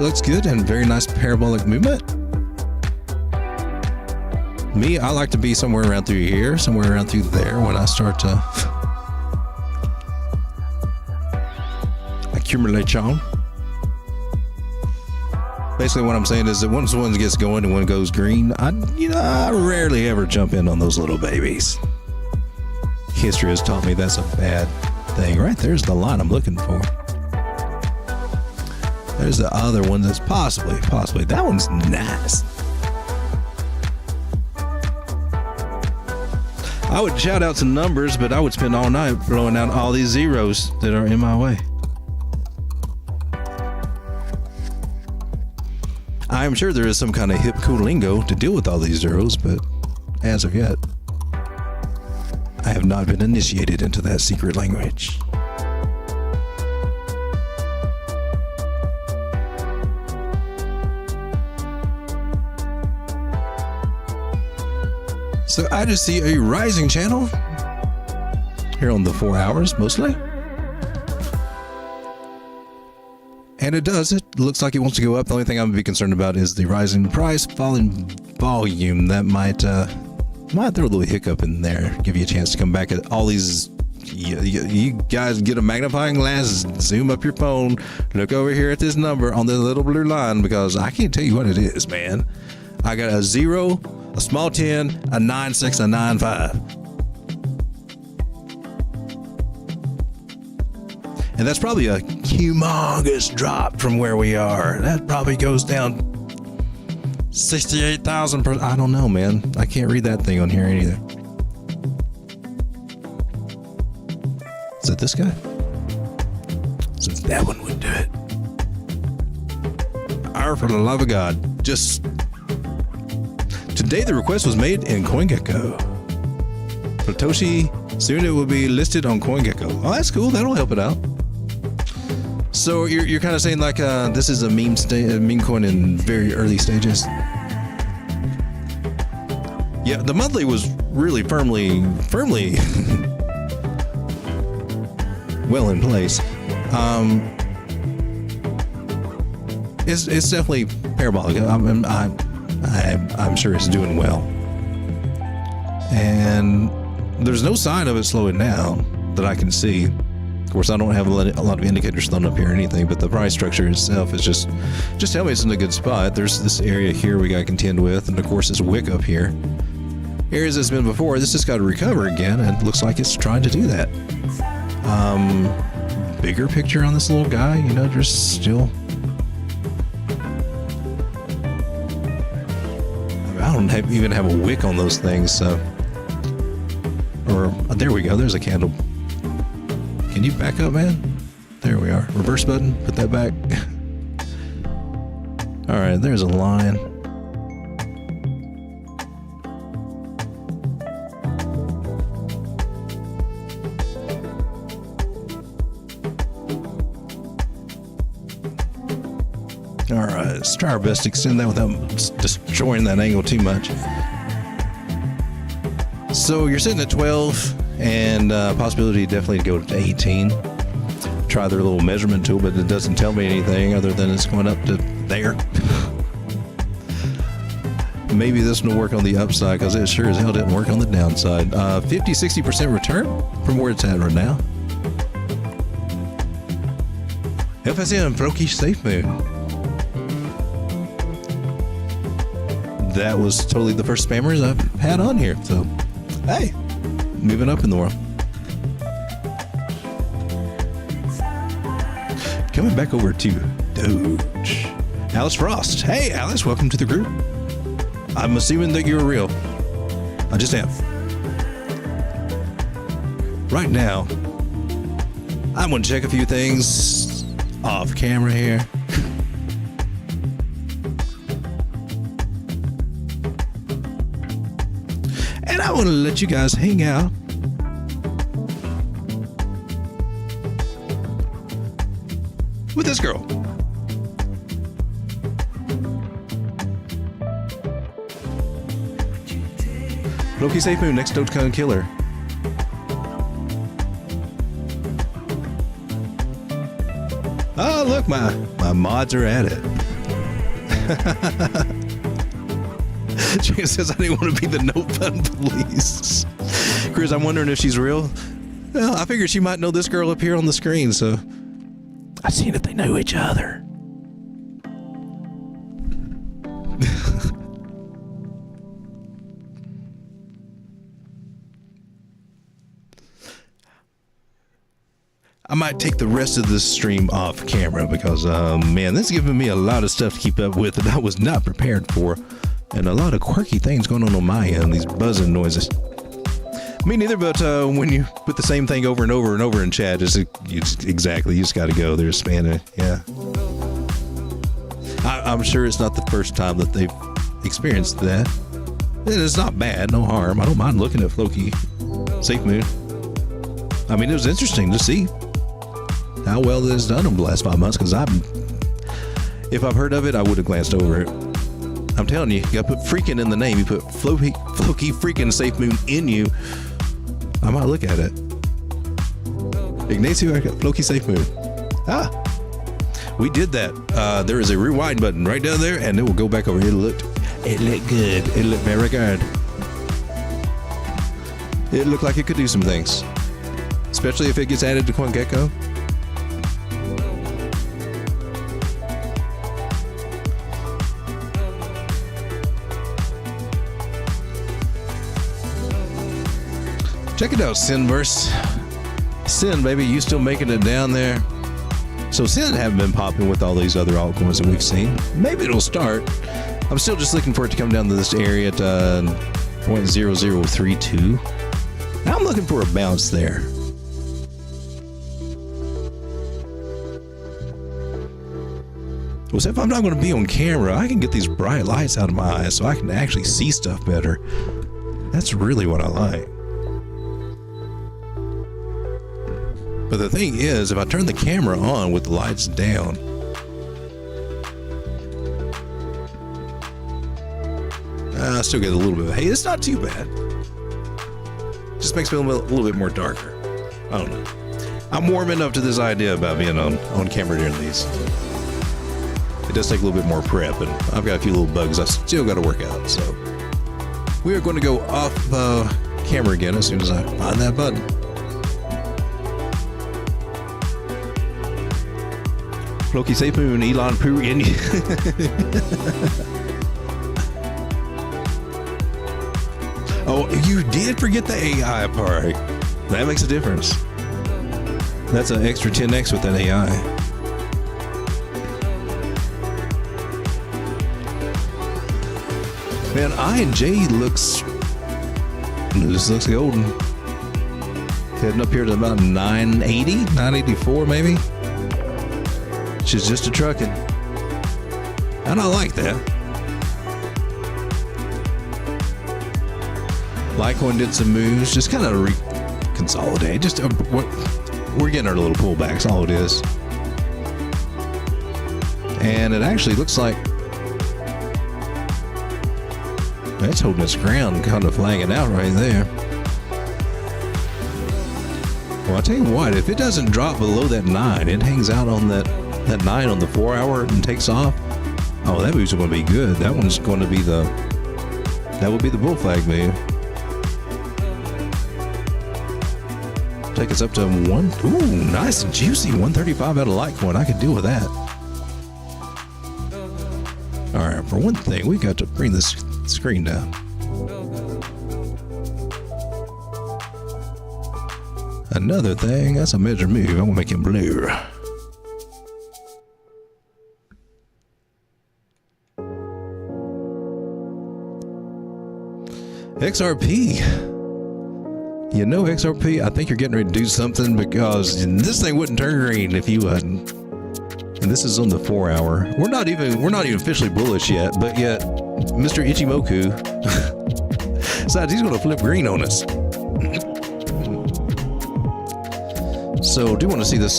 looks good and very nice parabolic movement. Me, I like to be somewhere around through here, somewhere around through there when I start to accumulate on. Basically, what I'm saying is that once one gets going and one goes green, I rarely ever jump in on those little babies. History has taught me that's a bad thing. Right there's the line I'm looking for. There's the other one that's possibly. That one's nice. I would shout out some numbers, but I would spend all night blowing out all these zeros that are in my way. I am sure there is some kind of hip cool lingo to deal with all these zeros, but as of yet, I have not been initiated into that secret language. So I just see a rising channel here on the 4 hours mostly. And it does. It looks like it wants to go up. The only thing I'm going to be concerned about is the rising price, falling volume. That might throw a little hiccup in there. Give you a chance to come back at all these. You guys get a magnifying glass, zoom up your phone, look over here at this number on the little blue line, because I can't tell you what it is, man. I got a 0, a small 10, a 9.6, a 9.5. And that's probably a humongous drop from where we are. That probably goes down 68,000 per. I don't know, man. I can't read that thing on here either. Is it this guy? So that one would do it. For the love of God. Just today the request was made in CoinGecko. Satoshi, soon it will be listed on CoinGecko. Oh, that's cool. That'll help it out. So you're kind of saying like this is a meme coin in very early stages. Yeah, the monthly was really firmly well in place. It's definitely parabolic. I'm sure it's doing well, and there's no sign of it slowing down that I can see. Of course, I don't have a lot of indicators thrown up here or anything, but the price structure itself is just telling me it's in a good spot. There's this area here we got to contend with, and of course this wick up here. Areas that's been before, this just got to recover again, and it looks like it's trying to do that. Bigger picture on this little guy, there's still. I don't even have a wick on those things, so. Or there we go. There's a candle. Can you back up, man? There we are. Reverse button. Put that back. All right. There's a line. All right. Let's try our best to extend that without destroying that angle too much. So you're sitting at 12. And possibility definitely to go to 18. Try their little measurement tool, but it doesn't tell me anything other than it's going up to there. Maybe this will work on the upside, because it sure as hell didn't work on the downside. 50-60% return from where it's at right now. FSM, Floki Safe Move. That was totally the first spammers I've had on here, so hey. Moving up in the world. Coming back over to Doge. Alice Frost. Hey, Alice, welcome to the group. I'm assuming that you're real. I just am. Right now, I'm going to check a few things off camera here. And I want to let you guys hang out. With this girl. Loki Safe Moon, next Dogecoin killer. Oh, look, my mods are at it. Chica says I didn't want to be the no fun police. Chris, I'm wondering if she's real. Well, I figured she might know this girl up here on the screen, so I seen if they know each other. I might take the rest of this stream off camera because, man, this is giving me a lot of stuff to keep up with that I was not prepared for. And a lot of quirky things going on my end, these buzzing noises. Me neither, but when you put the same thing over and over and over in chat, you just got to go. They're spamming, yeah. I'm sure it's not the first time that they've experienced that. And it's not bad, no harm. I don't mind looking at Floki Safe Moon. I mean, it was interesting to see how well this is done over the last 5 months, because if I've heard of it, I would have glanced over it. I'm telling you, you gotta put freaking in the name. You put Floki freaking Safe Moon in you, I might look at it. Ignacio, Floki Safe Moon. We did that. There is a rewind button right down there, and it will go back over. It looked good. It looked very good. It looked like it could do some things, especially if it gets added to CoinGecko. Check it out, Sinverse. Sin, baby, you still making it down there? So Sin haven't been popping with all these other altcoins that we've seen. Maybe it'll start. I'm still just looking for it to come down to this area at 0.0032. Now I'm looking for a bounce there. Well, so if I'm not going to be on camera, I can get these bright lights out of my eyes so I can actually see stuff better. That's really what I like. But the thing is, if I turn the camera on with the lights down, I still get a little bit of, hey, it's not too bad. Just makes me a little bit more darker. I don't know. I'm warming up to this idea about being on camera during these. It does take a little bit more prep, and I've got a few little bugs I still got to work out. So we are going to go off camera again as soon as I find that button. Floki Safe Moon, Elon Poo, Oh, you did forget the AI part. That makes a difference. That's an extra 10x with that AI. Man, INJ looks golden. Heading up here to about 980, 984 maybe. She's just a trucking. And I like that. Litecoin did some moves, just kind of consolidate. Just we're getting our little pullbacks, all it is. And it actually looks like it's holding its ground, kind of flagging out right there. Well, I'll tell you what, if it doesn't drop below that 9, it hangs out on that 9 on the 4 hour and takes off. Oh, that move's going to be good. That one's going to be that would be the bull flag move. Take us up to ooh, nice and juicy. 135 out of Litecoin. I could deal with that. All right, for one thing, we got to bring this screen down. Another thing, that's a major move. I'm gonna make him blue. XRP. You know, XRP, I think you're getting ready to do something, because this thing wouldn't turn green if you hadn't. And this is on the 4 hour. We're not even officially bullish yet, but yet Mr. Ichimoku decides he's going to flip green on us. So, do want to see this,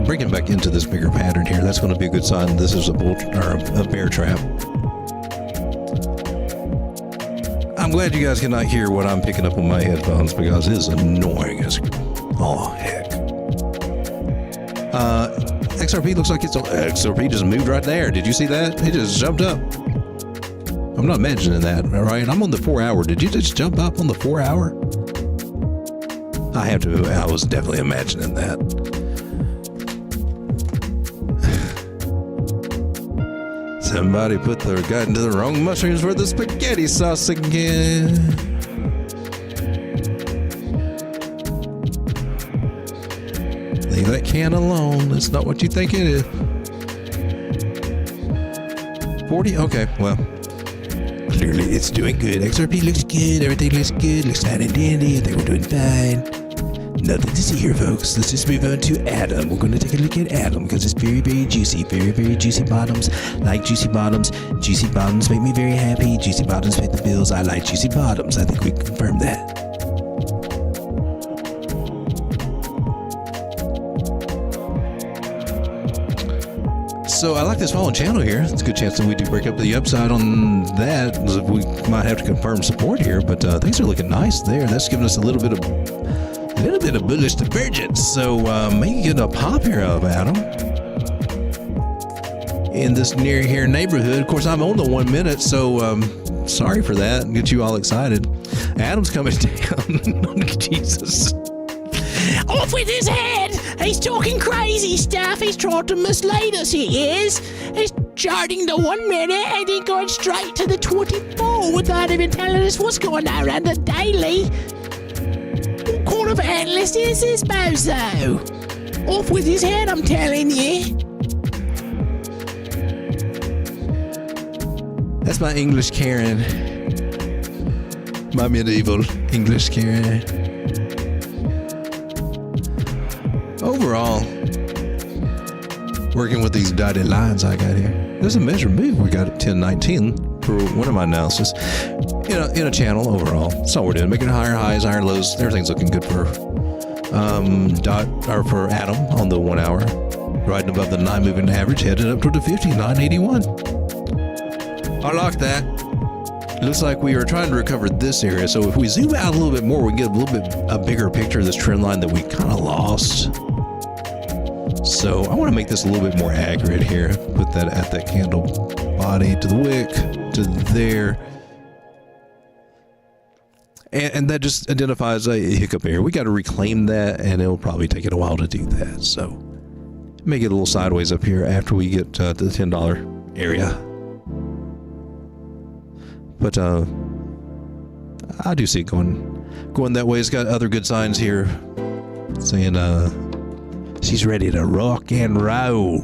bring it back into this bigger pattern here. That's going to be a good sign. This is a bear trap. I'm glad you guys cannot hear what I'm picking up on my headphones, because it is annoying as oh heck. XRP looks like XRP just moved right there. Did you see that? It just jumped up. I'm not imagining that, all right? I'm on the 4 hour. Did you just jump up on the 4 hour? I was definitely imagining that. Somebody got into the wrong mushrooms for the spaghetti sauce again. Leave that can alone. It's not what you think it is. 40? Okay, well. Clearly it's doing good. XRP looks good. Everything looks good. Looks fine and dandy. I think we're doing fine. Nothing to see here, folks. Let's just move on to Atom. We're going to take a look at Atom because it's very, very juicy. Very, very juicy bottoms. Like juicy bottoms. Juicy bottoms make me very happy. Juicy bottoms pay the bills. I like juicy bottoms. I think we can confirm that. So I like this following channel here. It's a good chance that we do break up the upside on that. We might have to confirm support here, but things are looking nice there. That's giving us a little bit of bullish divergence. So maybe get a pop here of Atom in this near here neighborhood. Of course, I'm on the 1 minute, so sorry for that and get you all excited. Atom's coming down. Jesus. Off with his head! He's talking crazy stuff. He's trying to mislead us, he is. He's charting the 1 minute and then going straight to the 24 without even telling us what's going on around the daily. What kind of analyst is this bozo? Off with his head, I'm telling you. That's my English Karen. My medieval English Karen. Overall, working with these dotted lines I got here, there's a measured move. We got 1019 for one of my analysis in a channel overall. That's all we're doing, making higher highs, higher lows. Everything's looking good for for Atom on the 1 hour, riding above the 9 moving average, headed up toward the 50, 981. I like that. Looks like we are trying to recover this area. So if we zoom out a little bit more, we get a bigger picture of this trend line that we kind of lost. So I want to make this a little bit more accurate here. Put that at that candle body to the wick to there. And that just identifies a hiccup here. We got to reclaim that, and it'll probably take it a while to do that. So make it a little sideways up here after we get to the $10 area. But I do see it going that way. It's got other good signs here saying she's ready to rock and roll.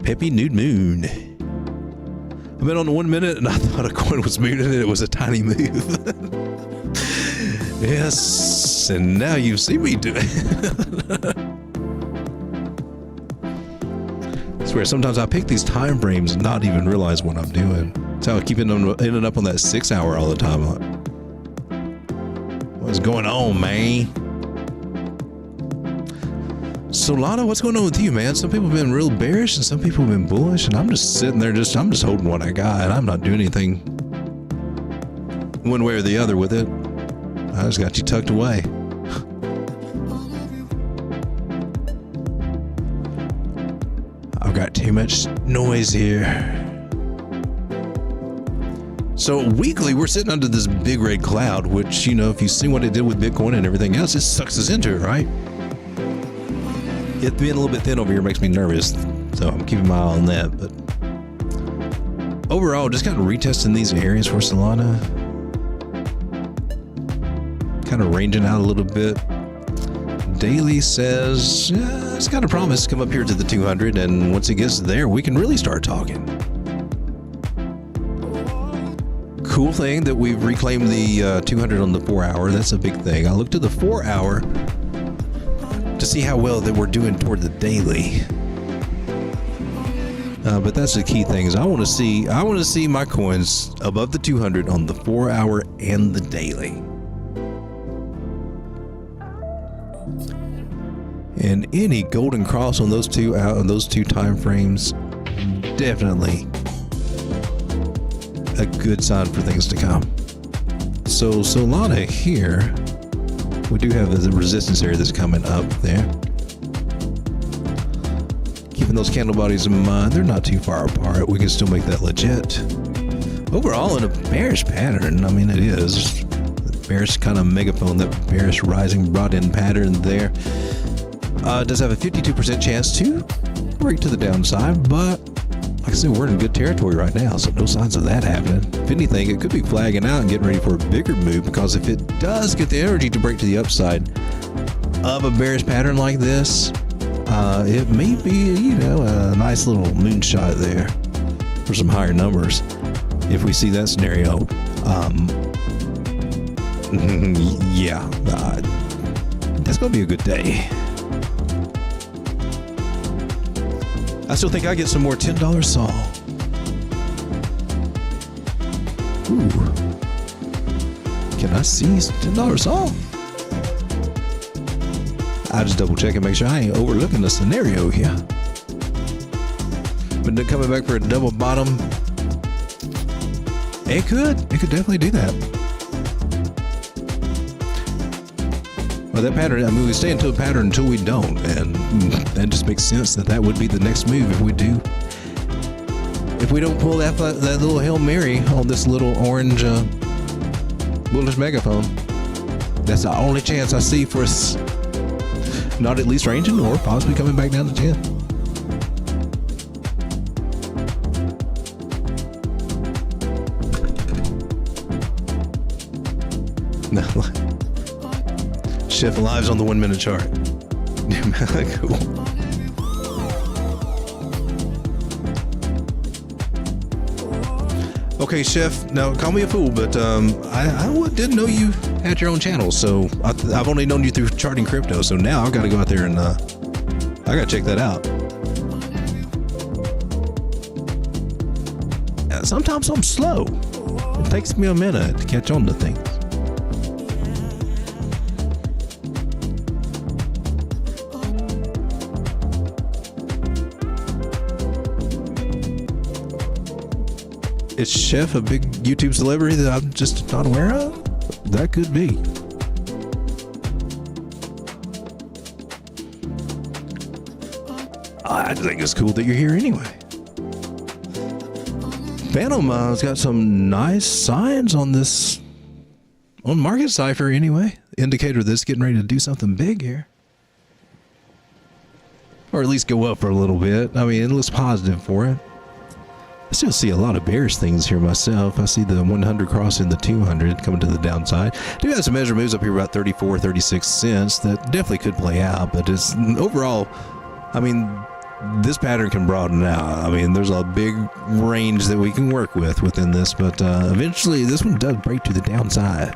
Peppy Nude Moon. I've been on the 1 minute and I thought a coin was mooning and it was a tiny move. Yes, and now you see me do it. I swear, sometimes I pick these time frames and not even realize what I'm doing. That's how I keep ending up on that 6 hour all the time. What's going on, man? Solana, what's going on with you, man? Some people have been real bearish and some people have been bullish, and I'm just sitting there, I'm just holding what I got, and I'm not doing anything one way or the other with it. I just got you tucked away. I've got too much noise here. So weekly, we're sitting under this big red cloud, which, you know, if you see what it did with Bitcoin and everything else, it sucks us into it, right? It being a little bit thin over here makes me nervous, so I'm keeping my eye on that. But overall, just kind of retesting these areas for Solana. Kind of ranging out a little bit. Daily says it's got a promise to come up here to the 200, and once it gets there, we can really start talking. Cool thing that we've reclaimed the 200 on the 4 hour. That's a big thing. I looked at the 4 hour to see how well that we're doing toward the daily. But that's the key thing, is I want to see my coins above the 200 on the 4 hour and the daily. And any golden cross on those two time frames, definitely a good sign for things to come. So Solana here, we do have the resistance area that's coming up there. Keep keeping those candle bodies in mind, they're not too far apart. We can still make that legit. Overall, in a bearish pattern, I mean, it is. Bearish kind of megaphone, that bearish rising brought in pattern there. Does have a 52% chance to break to the downside, but like I said, we're in good territory right now, so no signs of that happening. If anything, it could be flagging out and getting ready for a bigger move, because if it does get the energy to break to the upside of a bearish pattern like this, it may be, a nice little moonshot there for some higher numbers. If we see that scenario, that's going to be a good day. I still think I get some more $10 Sol. Ooh. Can I see $10 Sol? I just double check and make sure I ain't overlooking the scenario here. But then coming back for a double bottom, it could definitely do that. Well, that pattern, I mean, we stay into a pattern until we don't, and that just makes sense that would be the next move if we do. If we don't pull that little Hail Mary on this little orange bullish megaphone, that's the only chance I see for us not at least ranging or possibly coming back down to 10. No. Chef Live's on the 1 minute chart. Cool. Okay, Chef. Now, call me a fool, but I didn't know you had your own channel. So I've only known you through charting crypto. So now I've got to go out there and I got to check that out. Sometimes I'm slow. It takes me a minute to catch on to things. Is Chef a big YouTube celebrity that I'm just not aware of? That could be. I think it's cool that you're here anyway. Phantom has got some nice signs on this, on Market Cipher anyway. Indicator that's getting ready to do something big here. Or at least go up for a little bit. I mean, it looks positive for it. I still see a lot of bearish things here myself. I see the 100 crossing the 200 coming to the downside. Do have some measure moves up here about 34, 36 cents that definitely could play out, but it's overall, I mean, this pattern can broaden out. I mean, there's a big range that we can work with within this, but eventually this one does break to the downside.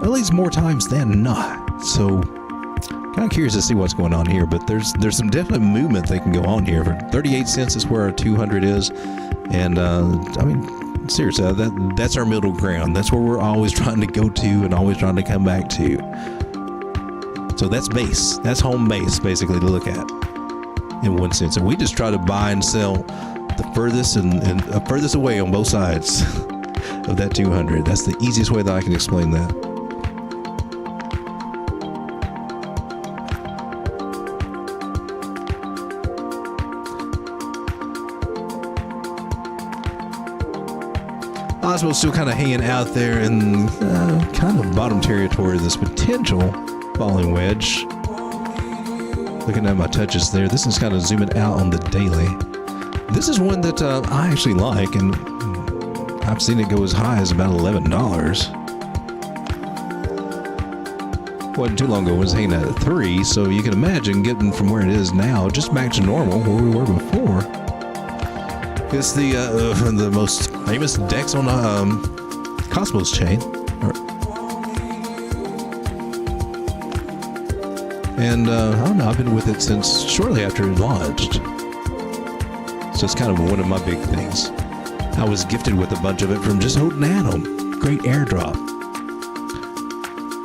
At least more times than not. So kind of curious to see what's going on here, but there's some definite movement that can go on here. For 38 cents is where our 200 is, and I mean, seriously, that's our middle ground. That's where we're always trying to go to and always trying to come back to. So that's base. That's home base, basically, to look at in one sense. And we just try to buy and sell the furthest and furthest away on both sides of that 200. That's the easiest way that I can explain that. Osmo's still kind of hanging out there in kind of bottom territory of this potential falling wedge. Looking at my touches there, this is kind of zooming out on the daily. This is one that I actually like, and I've seen it go as high as about $11. Wasn't too long ago, it was hanging at 3, so you can imagine getting from where it is now just back to normal, where we were before. It's the most famous DEX on the Cosmos chain. And I don't know, I've been with it since shortly after it launched. So it's kind of one of my big things. I was gifted with a bunch of it from just holding Atom. Great airdrop.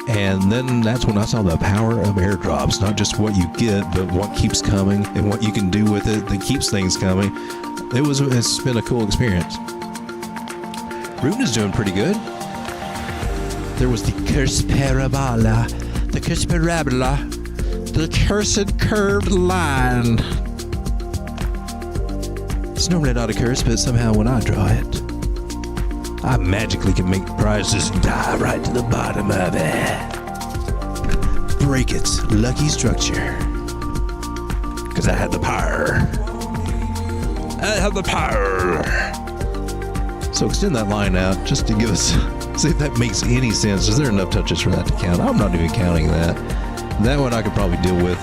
And then that's when I saw the power of airdrops. Not just what you get, but what keeps coming and what you can do with it that keeps things coming. It's been a cool experience. Rune is doing pretty good. There was the Curse Parabola. The cursed parabola. The cursed curved line. It's normally not a curse, but somehow when I draw it, I magically can make prizes die right to the bottom of it. Break its lucky structure. Because I have the power. I have the power. So extend that line out just to give us, see if that makes any sense. Is there enough touches for that to count? I'm not even counting that. That one I could probably deal with.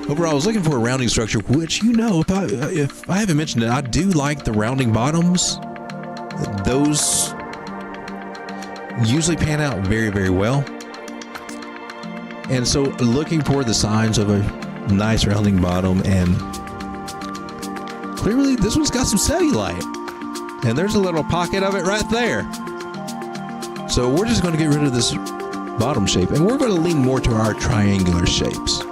Overall, I was looking for a rounding structure, which, you know, if I haven't mentioned it, I do like the rounding bottoms. Those usually pan out very, very well. And so looking for the signs of a nice rounding bottom, and clearly this one's got some cellulite. And there's a little pocket of it right there. So we're just going to get rid of this bottom shape, and we're going to lean more to our triangular shapes,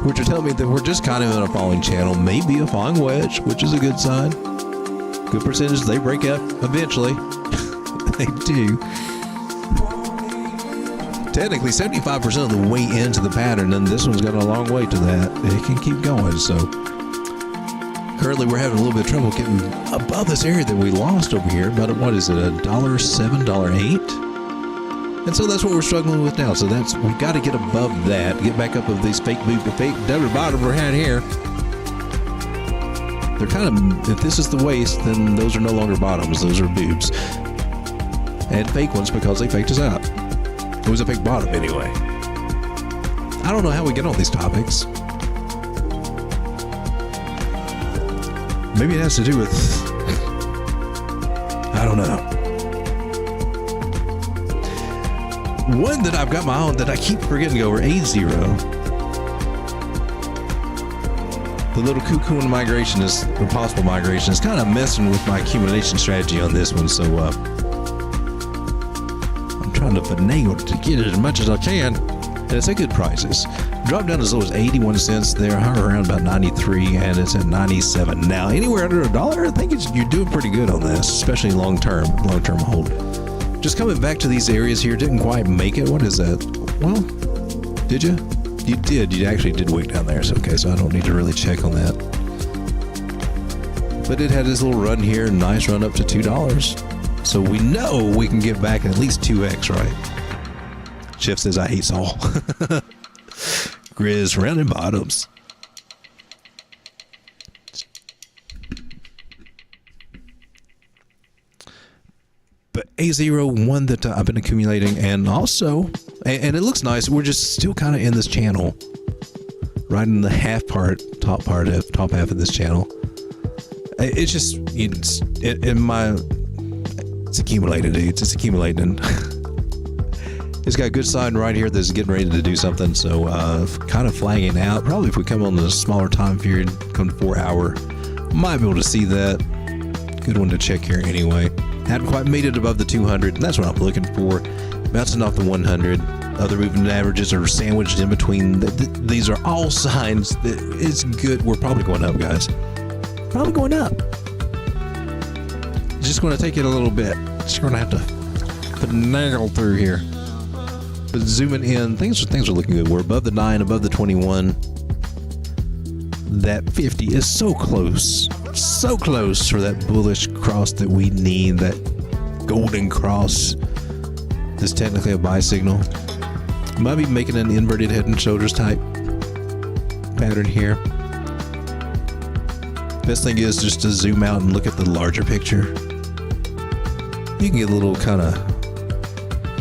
which are telling me that we're just kind of in a falling channel, maybe a falling wedge, which is a good sign. Good percentage, they break up eventually. They do. Technically 75% of the way into the pattern, and this one's got a long way to that. It can keep going. So currently we're having a little bit of trouble getting above this area that we lost over here. About, what is it, $1.07, $1.08? And so that's what we're struggling with now. So that's, we've got to get above that, get back up of these fake double bottom we had here. They're kind of, if this is the waist, then those are no longer bottoms, those are boobs. And fake ones because they faked us out. It was a fake bottom anyway. I don't know how we get on these topics. Maybe it has to do with, I don't know. One that I've got my own that I keep forgetting over, A0. The little KuCoin migration is, or possible migration, is kind of messing with my accumulation strategy on this one. So I'm trying to finagle to get it as much as I can. And it's at good prices. Dropped down as low as 81 cents there, hover around about 93, and it's at 97 now. Anywhere under $1, I think you're doing pretty good on this, especially long-term hold. Just coming back to these areas here, didn't quite make it. What is that? Well, did you? You did. You actually did wick down there. So, okay, so I don't need to really check on that. But it had this little run here, nice run up to $2. So we know we can get back at least 2x, right? Jeff says I hate Saul. Grizz, rounded bottoms. But A0, one that I've been accumulating, and also, and it looks nice, we're just still kind of in this channel. Right in the top half of this channel. It's just, it's accumulated, dudes. It's accumulating. It's got a good sign right here that's getting ready to do something. So kind of flagging out. Probably if we come on the smaller time period, come 4 hour, might be able to see that. Good one to check here anyway. Hadn't quite made it above the 200, and that's what I'm looking for. Bouncing off the 100. Other moving averages are sandwiched in between. These are all signs that it's good. We're probably going up, guys. Probably going up. Just going to take it a little bit. Just going to have to finagle through here. But zooming in, things are looking good. We're above the 9, above the 21. That 50 is so close for that bullish cross that we need. That golden cross. This is technically a buy signal. Might be making an inverted head and shoulders type pattern here. Best thing is just to zoom out and look at the larger picture. You can get a little kind of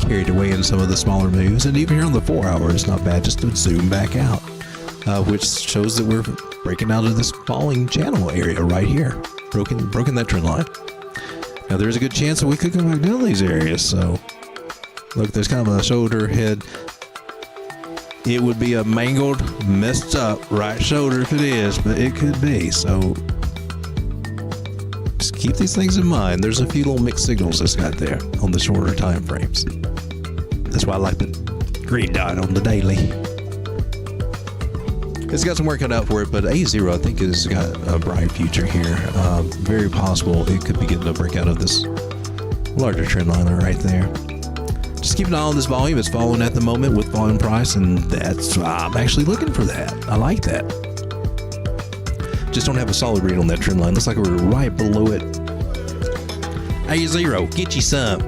carried away in some of the smaller moves, and even here on the 4 hour, it's not bad just to zoom back out, which shows that we're breaking out of this falling channel area right here, broken that trend line. Now there's a good chance that we could come back down these areas. So look, there's kind of a shoulder head. It would be a mangled, messed up right shoulder if it is, but it could be. So just keep these things in mind. There's a few little mixed signals it's got there on the shorter time frames. That's why I like the green dot on the daily. It's got some work cut out for it, but A0 I think has got a bright future here. Very possible it could be getting a breakout of this larger trend line right there. just keep an eye on this volume. It's falling at the moment with volume price, and I'm actually looking for that. I like that. Just don't have a solid read on that trend line. Looks like we're right below it. A0, get you some.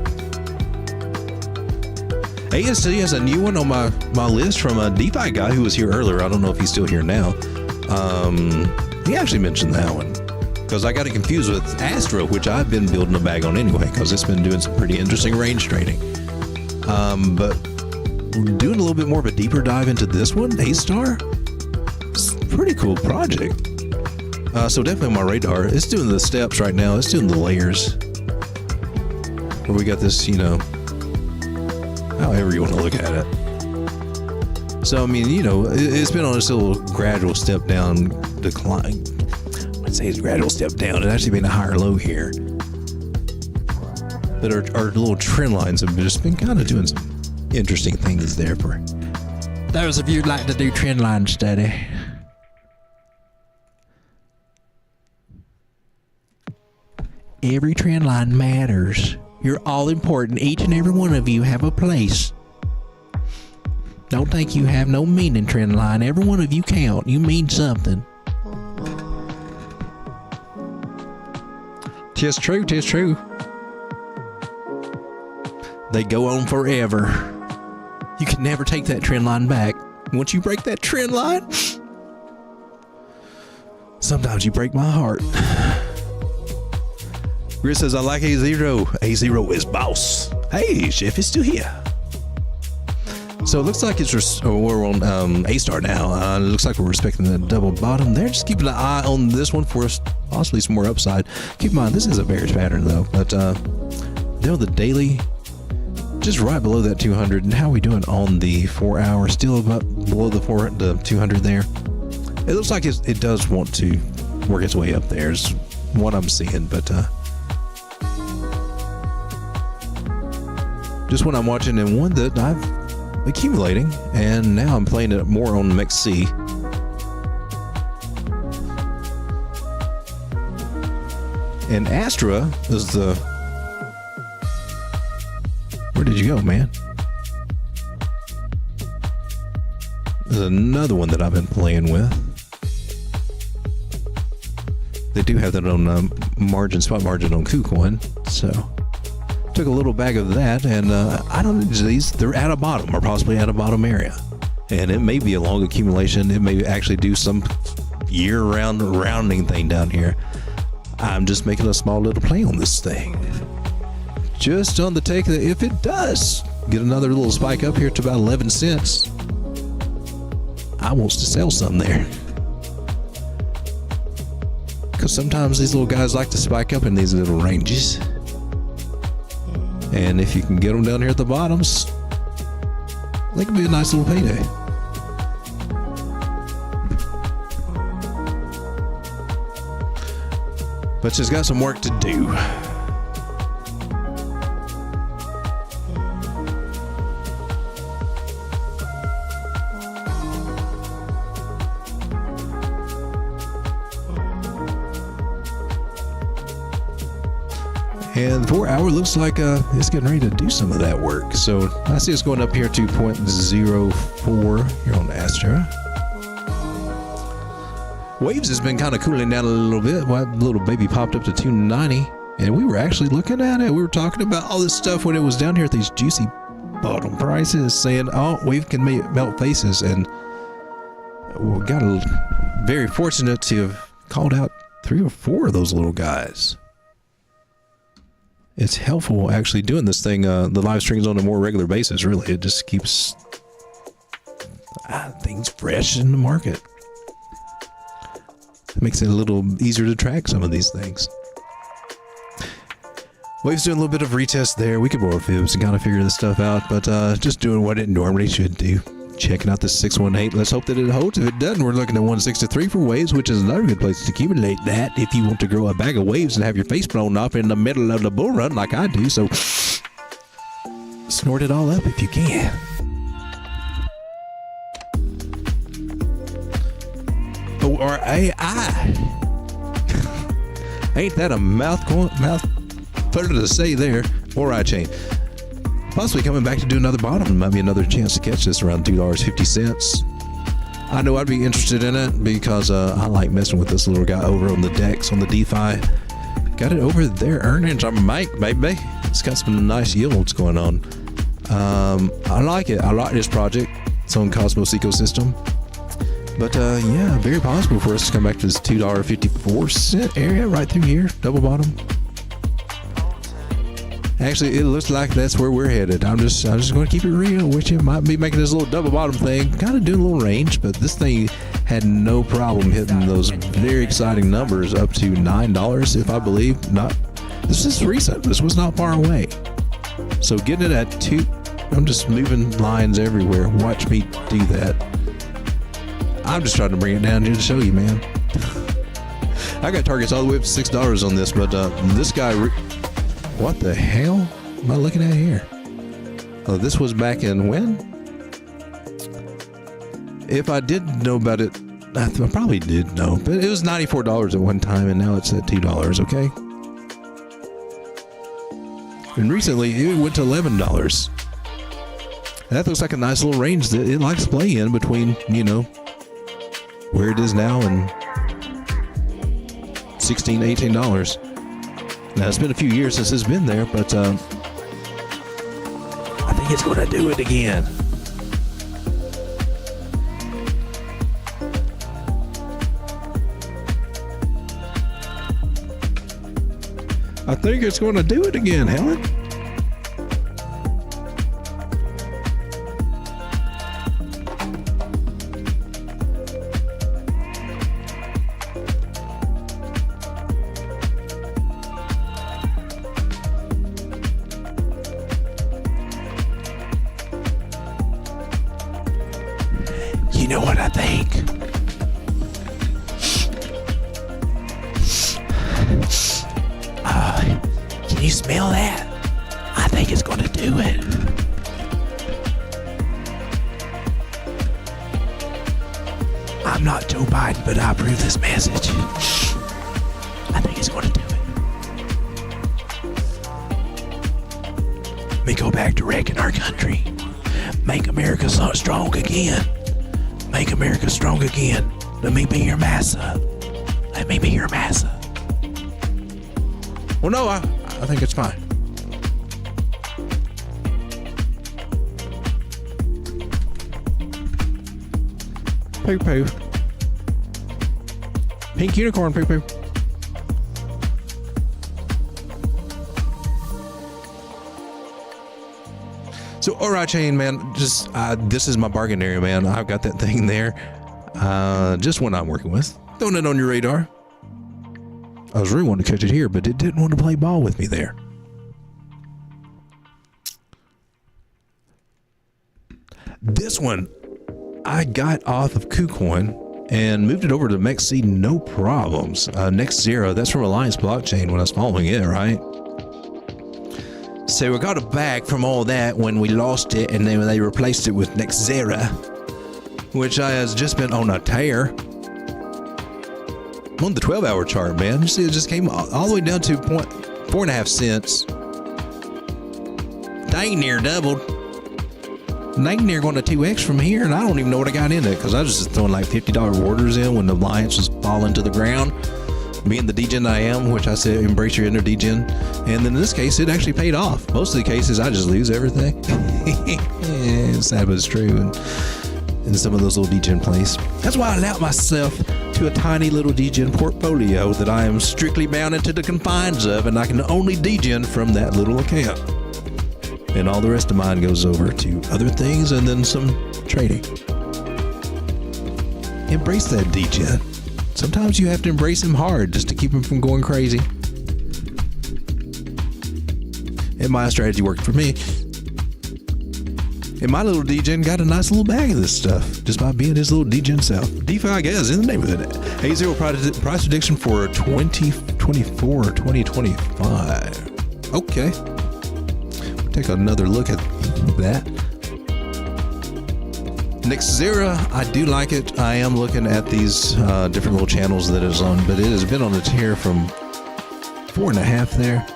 ASC has a new one on my list from a DeFi guy who was here earlier. I don't know if he's still here now. He actually mentioned that one because I got it confused with Astra, which I've been building a bag on anyway because it's been doing some pretty interesting range trading. But doing a little bit more of a deeper dive into this one, A-Star, it's a pretty cool project. So definitely on my radar. It's doing the steps right now. It's doing the layers. Where we got this, however you want to look at it. So, I mean, it's been on this little gradual step down decline. I'd say it's a gradual step down. It's actually been a higher low here. But our little trend lines have just been kind of doing some interesting things there for those of you who like to do trend line study. Every trend line matters. You're all important. Each and every one of you have a place. Don't think you have no meaning, trend line. Every one of you count. You mean something. Tis true, tis true. They go on forever. You can never take that trend line back. Once you break that trend line, sometimes you break my heart. Chris says, I like A0. A0 is boss. Hey, Chef is still here. So it looks like we're on A-Star now. It looks like we're respecting the double bottom there. Just keeping an eye on this one for possibly some more upside. Keep in mind, this is a bearish pattern though. But they're on the daily, just right below that 200. And how are we doing on the 4 hour? Still about below the 200 there. It looks like it does want to work its way up there is what I'm seeing. But just when I'm watching and one that I've accumulating, and now I'm playing it more on MexC. And Astra is where did you go, man? There's another one that I've been playing with. They do have that on spot margin on KuCoin, so took a little bag of that, and I don't know, they're at a bottom or possibly at a bottom area, and it may be a long accumulation. It may actually do some year-round rounding thing down here. I'm just making a small little play on this thing, just on the take that if it does get another little spike up here to about 11 cents, I want to sell some there, because sometimes these little guys like to spike up in these little ranges. And if you can get them down here at the bottoms, they can be a nice little payday. But just got some work to do. And the 4 hour looks like it's getting ready to do some of that work. So I see it's going up here to 0.04 here on Astra. Waves has been kind of cooling down a little bit. My little baby popped up to 290, and we were actually looking at it. We were talking about all this stuff when it was down here at these juicy bottom prices, saying, oh, Wave can melt faces. And we got very fortunate to have called out 3 or 4 of those little guys. It's helpful actually doing this thing, the live streams on a more regular basis, really. It just keeps things fresh in the market. It makes it a little easier to track some of these things. Wave's doing a little bit of retest there. We could borrow fibs and kind of figure this stuff out, but just doing what it normally should do. Checking out the 618. Let's hope that it holds. If it doesn't, we're looking at 163 for Waves, which is another good place to accumulate that if you want to grow a bag of Waves and have your face blown off in the middle of the bull run like I do. So snort it all up if you can. Or AI. Ain't that a mouth putter to say there? Or I chain. possibly coming back to do another bottom. Might be another chance to catch this around $2.50. I know I'd be interested in it because I like messing with this little guy over on the DEX, on the DeFi. Got it over there earnings. I might, baby. It's got some nice yields going on. I like it. I like this project. It's on Cosmos ecosystem. But yeah, very possible for us to come back to this $2.54 area right through here, double bottom. Actually, it looks like that's where we're headed. I'm just going to keep it real, which it might be making this little double bottom thing, kind of doing a little range, but this thing had no problem hitting those very exciting numbers up to $9, if I believe. This is recent. This was not far away. So getting it at 2, I'm just moving lines everywhere. Watch me do that. I'm just trying to bring it down here to show you, man. I got targets all the way up to $6 on this, but this guy, what the hell am I looking at here? Oh, this was back in when? If I did know about it, I probably did know, but it was $94 at one time, and now it's at $2, okay? And recently, it went to $11. And that looks like a nice little range that it likes to play in between, you know, where it is now and $16, $18. Now, it's been a few years since it's been there, but I think it's going to do it again. I think it's going to do it again, Helen. You know what I think? Can you smell that? I think it's going to do it. I'm not Joe Biden, but I approve this message. I think it's going to do it. Let me go back to wrecking our country. Make America so strong again. Make America strong again. Let me be your massa. Let me be your massa. Well, no, I think it's fine. Poo poo. Pink unicorn poo poo. So, all right, Chain, man, just this is my bargain area, man. I've got that thing there. Just one I'm working with. Throwing it on your radar. I was really wanting to catch it here, but it didn't want to play ball with me there. This one, I got off of KuCoin and moved it over to MexC, no problems. Next Zero, that's from Alliance Blockchain when I was following it, right? So we got it back from all that when we lost it, and then they replaced it with Next Zero, which has just been on a tear. On the 12-hour chart, man. You see, it just came all the way down to 4.5 cents. Dang near doubled. Dang near going to 2x from here, and I don't even know what I got in it because I was just throwing like $50 orders in when the Alliance was falling to the ground. Being the degen I am, which I said embrace your inner degen, and then in this case, it actually paid off. Most of the cases, I just lose everything. It's sad, but it's true. And in some of those little degen plays. That's why I allowed myself to a tiny little degen portfolio that I am strictly bound into the confines of, and I can only degen from that little account. And all the rest of mine goes over to other things and then some trading. Embrace that degen. Sometimes you have to embrace him hard just to keep him from going crazy. And my strategy worked for me. And my little degen got a nice little bag of this stuff just by being his little degen self. DeFi, I guess, is the name of it. A0 price prediction for 2024 or 2025. Okay. We'll take another look at that. Next Zero, I do like it. I am looking at these different little channels that it's on, but it has been on a tear from 4.5 there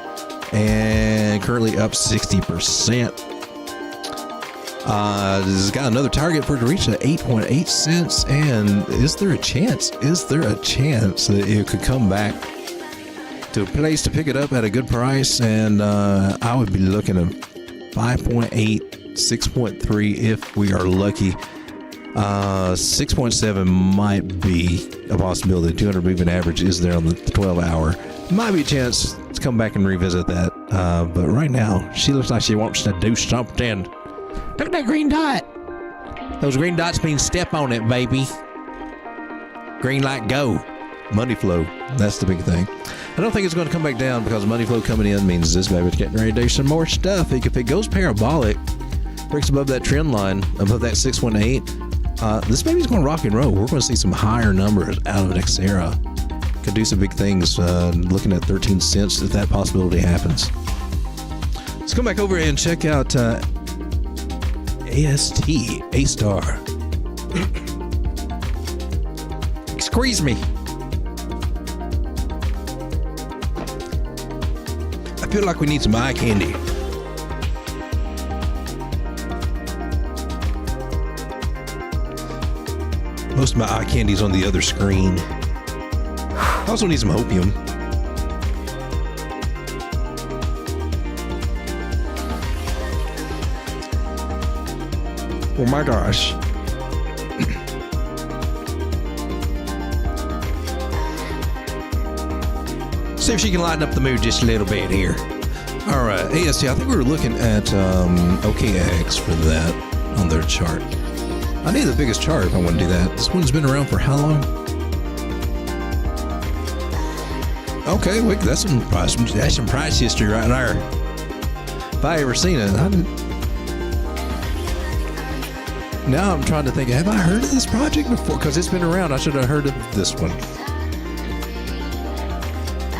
and currently up 60%. This has got another target for it to reach at 8.8 cents. And is there a chance? Is there a chance that it could come back to a place to pick it up at a good price? And I would be looking at 5.8, 6.3 if we are lucky. 6.7 might be a possibility. 200 moving average is there on the 12-hour. Might be a chance to come back and revisit that. But right now, she looks like she wants to do something. Look at that green dot. Those green dots mean step on it, baby. Green light, go. Money flow. That's the big thing. I don't think it's going to come back down because money flow coming in means this baby's getting ready to do some more stuff. If it goes parabolic, breaks above that trend line, above that 618, this baby's going to rock and roll. We're going to see some higher numbers out of Nexera. Could do some big things. Looking at 13 cents if that possibility happens. Let's come back over and check out AST, A-Star. Excuse me. I feel like we need some eye candy. Most of my eye candy's on the other screen. I also need some opium. Oh my gosh. See if she can lighten up the mood just a little bit here. All right, AST, I think we were looking at OKX for that on their chart. I need the biggest chart if I want to do that. This one's been around for how long? Okay, wait, that's some price history right there. If I ever seen it, now I'm trying to think, have I heard of this project before? Because it's been around, I should have heard of this one.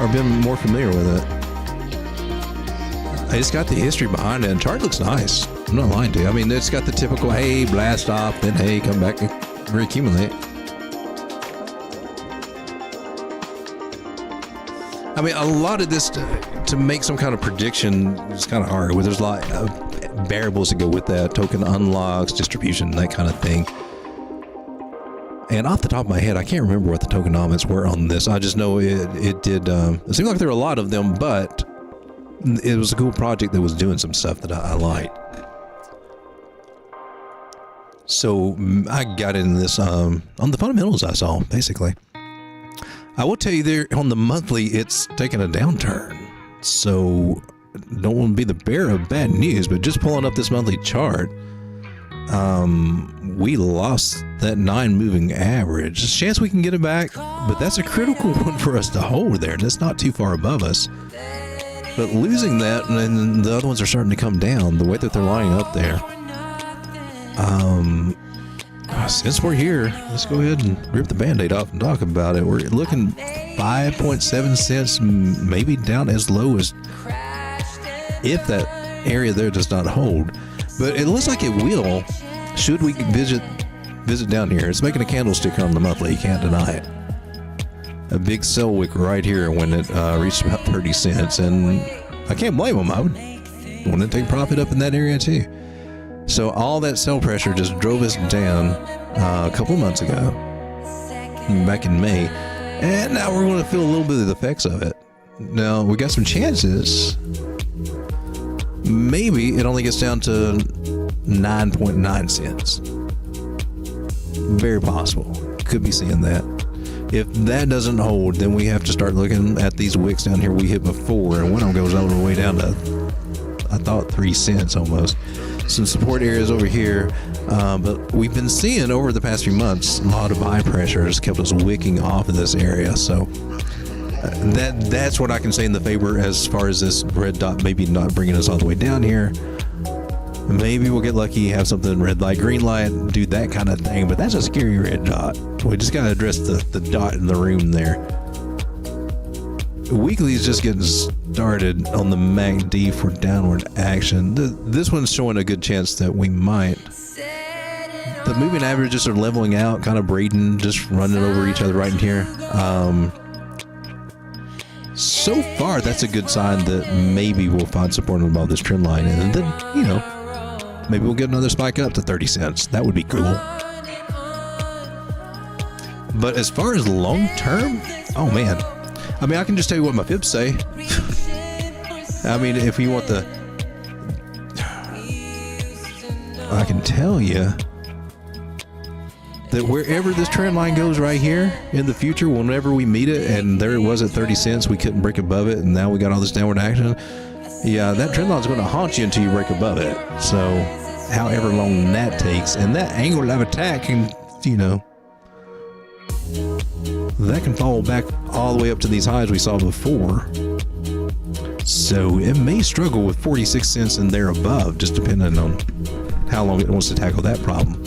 Or been more familiar with it. It's got the history behind it, and chart looks nice. I'm not lying to you. I mean, it's got the typical, hey, blast off, then hey, come back and reaccumulate. I mean, a lot of this to make some kind of prediction is kind of hard. Where there's a lot of variables that go with that, token unlocks, distribution, that kind of thing. And off the top of my head, I can't remember what the tokenomics were on this. I just know it did. It seemed like there were a lot of them, but it was a cool project that was doing some stuff that I liked. So I got into this on the fundamentals I saw, basically. I will tell you there on the monthly, it's taken a downturn. So don't want to be the bearer of bad news, but just pulling up this monthly chart, we lost that 9 moving average. There's a chance we can get it back, but that's a critical one for us to hold there, and it's not too far above us. But losing that, and then the other ones are starting to come down, the way that they're lining up there. Since we're here, let's go ahead and rip the Band-Aid off and talk about it. We're looking 5.7 cents, maybe down as low as if that area there does not hold. But it looks like it will, should we visit down here. It's making a candlestick on the monthly, you can't deny it. A big sell wick right here when it reached about 30 cents, and I can't blame them. I would want to take profit up in that area too. So all that sell pressure just drove us down a couple of months ago, back in May, and now we're going to feel a little bit of the effects of it. Now we got some chances. Maybe it only gets down to 9.9 cents. Very possible. Could be seeing that. If that doesn't hold, then we have to start looking at these wicks down here we hit before, and one of them goes all the way down to, I thought, 3 cents almost. Some support areas over here, but we've been seeing over the past few months a lot of buy pressure has kept us wicking off of this area. So that's what I can say in the favor as far as this red dot maybe not bringing us all the way down here. Maybe we'll get lucky, have something red light, green light, do that kind of thing, but that's a scary red dot. We just got to address the dot in the room there. Weekly is just getting started on the MACD for downward action. This one's showing a good chance that we might. The moving averages are leveling out, kind of braiding, just running over each other right in here. So far, that's a good sign that maybe we'll find support above this trend line, and then, Maybe we'll get another spike up to 30 cents. That would be cool. But as far as long term, oh man. I mean, I can just tell you what my fibs say. I mean, if you want the... I can tell you that wherever this trend line goes right here in the future, whenever we meet it, and there it was at 30 cents, we couldn't break above it, and now we got all this downward action. Yeah, that trend line is going to haunt you until you break above it. So, however long that takes, and that angle of attack can, you know, that can fall back all the way up to these highs we saw before. So it may struggle with 46 cents and there above, just depending on how long it wants to tackle that problem.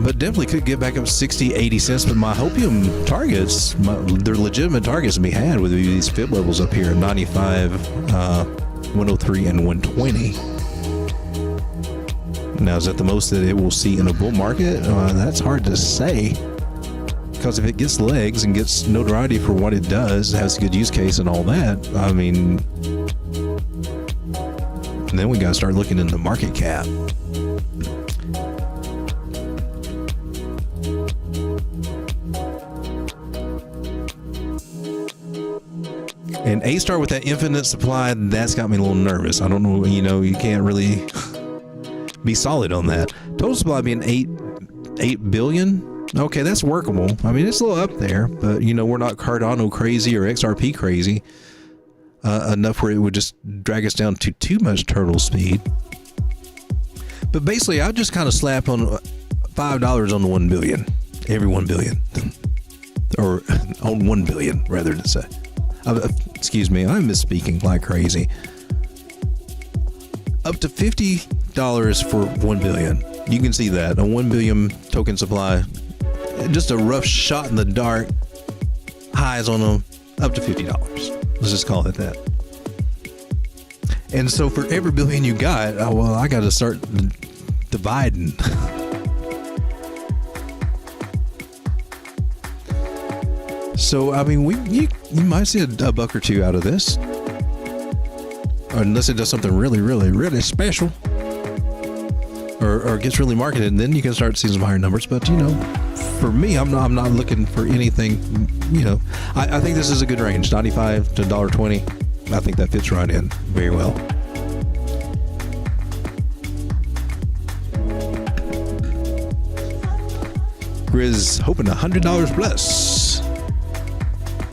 But definitely could get back up 60, 80 cents. But my hopium targets, they're legitimate targets to be had with these fib levels up here at 95, 103, and 120. Now, is that the most that it will see in a bull market? That's hard to say. Because if it gets legs and gets notoriety for what it does, has a good use case and all that, I mean, then we got to start looking into market cap. And A-Star with that infinite supply, that's got me a little nervous. I don't know, you know, you can't really be solid on that. Total supply being 8 billion. Okay, that's workable. I mean, it's a little up there, but you know, we're not Cardano crazy or XRP crazy enough where it would just drag us down to too much turtle speed. But basically, I'll just kind of slap on $5 on the 1 billion, every 1 billion, or on 1 billion rather than say. Excuse me, I'm misspeaking like crazy. Up to $50 for 1 billion. You can see that a 1 billion token supply. Just a rough shot in the dark. Highs on them up to $50. Let's just call it that. And so for every billion you got, well, I got to start dividing. So I mean, you might see a buck or two out of this, unless it does something really, really, really special, or gets really marketed, and then you can start seeing some higher numbers. But you know, for me, I'm not looking for anything. You know, I think this is a good range, 95 to $1.20. I think that fits right in very well. Grizz hoping $100 plus.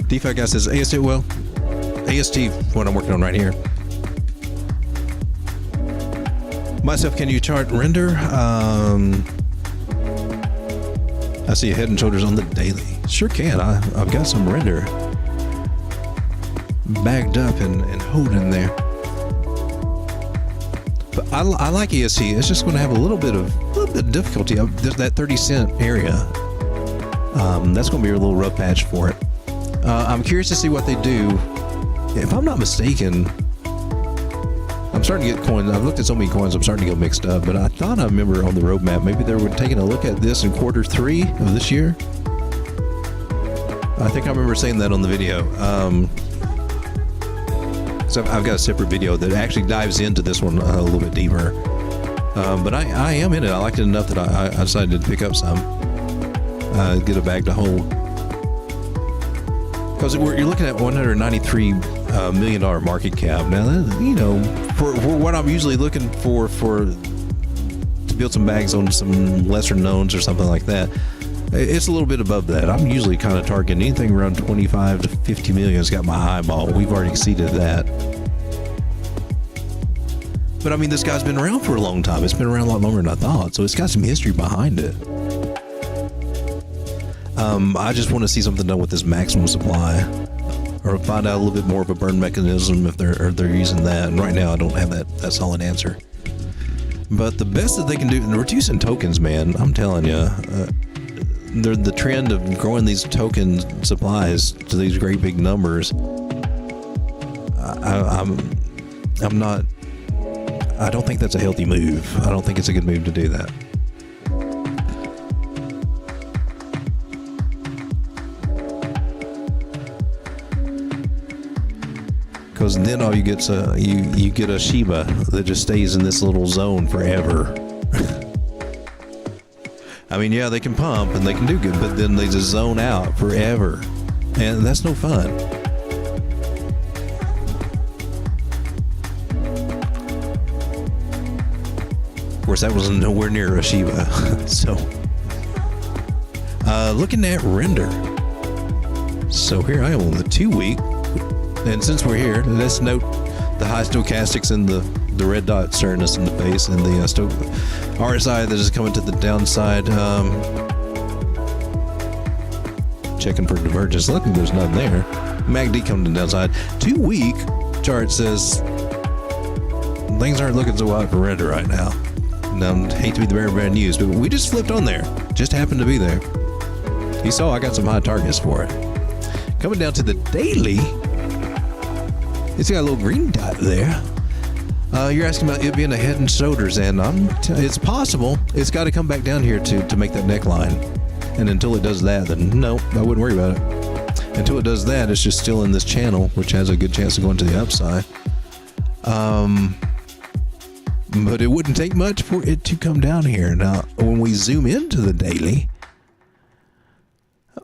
DeFi guy says AST. Well, AST, what I'm working on right here. Myself, can you chart render? I see a head and shoulders on the daily. Sure can. I've got some render bagged up and holding there. But I like AST. It's just going to have a little bit of difficulty. There's that 30 cent area. That's going to be a little rough patch for it. I'm curious to see what they do. If I'm not mistaken, I'm starting to get coins. I've looked at so many coins, I'm starting to get mixed up. But I thought I remember on the roadmap, maybe they were taking a look at this in Q3 of this year. I think I remember saying that on the video. So I've got a separate video that actually dives into this one a little bit deeper. But I am in it. I liked it enough that I decided to pick up some, get a bag to hold. Because you're looking at $193 million market cap. Now, you know, for what I'm usually looking for to build some bags on some lesser knowns or something like that, it's a little bit above that. I'm usually kind of targeting anything around 25 to 50 million has got my eyeball. We've already exceeded that. But I mean, this guy's been around for a long time. It's been around a lot longer than I thought. So it's got some history behind it. I just want to see something done with this maximum supply, or find out a little bit more of a burn mechanism if they're using that. And right now, I don't have that solid answer. But the best that they can do, and reducing tokens, man, I'm telling you, the trend of growing these token supplies to these great big numbers. I'm not. I don't think that's a healthy move. I don't think it's a good move to do that. because then all you get's you get a Shiba that just stays in this little zone forever. I mean, yeah, they can pump and they can do good, but then they just zone out forever, and that's no fun. Of course, that was nowhere near a Shiba. So, looking at render. So here I am on the 2-week, and since we're here, let's note the high stochastics and the red dot staring us in the face, and the RSI that is coming to the downside. Checking for divergence. Luckily, there's none there. MACD coming to the downside. 2-week chart says things aren't looking so hot for render right now. Now, I hate to be the bearer of bad news, but we just flipped on there. Just happened to be there. You saw I got some high targets for it. Coming down to the daily, it's got a little green dot there. You're asking about it being a head and shoulders, and it's possible. It's got to come back down here to make that neckline. And until it does that, then no, I wouldn't worry about it. Until it does that, it's just still in this channel, which has a good chance of going to the upside. But it wouldn't take much for it to come down here. Now, when we zoom into the daily,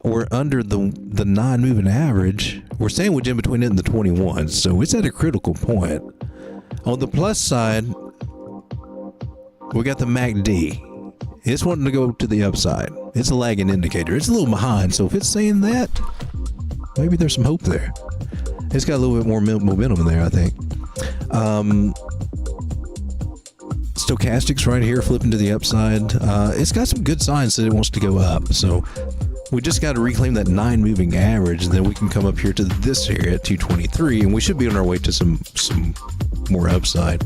we're under the 9-moving average. We're sandwiched in between it and the 21, so it's at a critical point. On the plus side, we got the MACD. It's wanting to go to the upside. It's a lagging indicator. It's a little behind, so if it's saying that, maybe there's some hope there. It's got a little bit more momentum there, I think. Stochastics right here flipping to the upside. It's got some good signs that it wants to go up, so we just got to reclaim that 9-moving average, and then we can come up here to this area at 223, and we should be on our way to some more upside.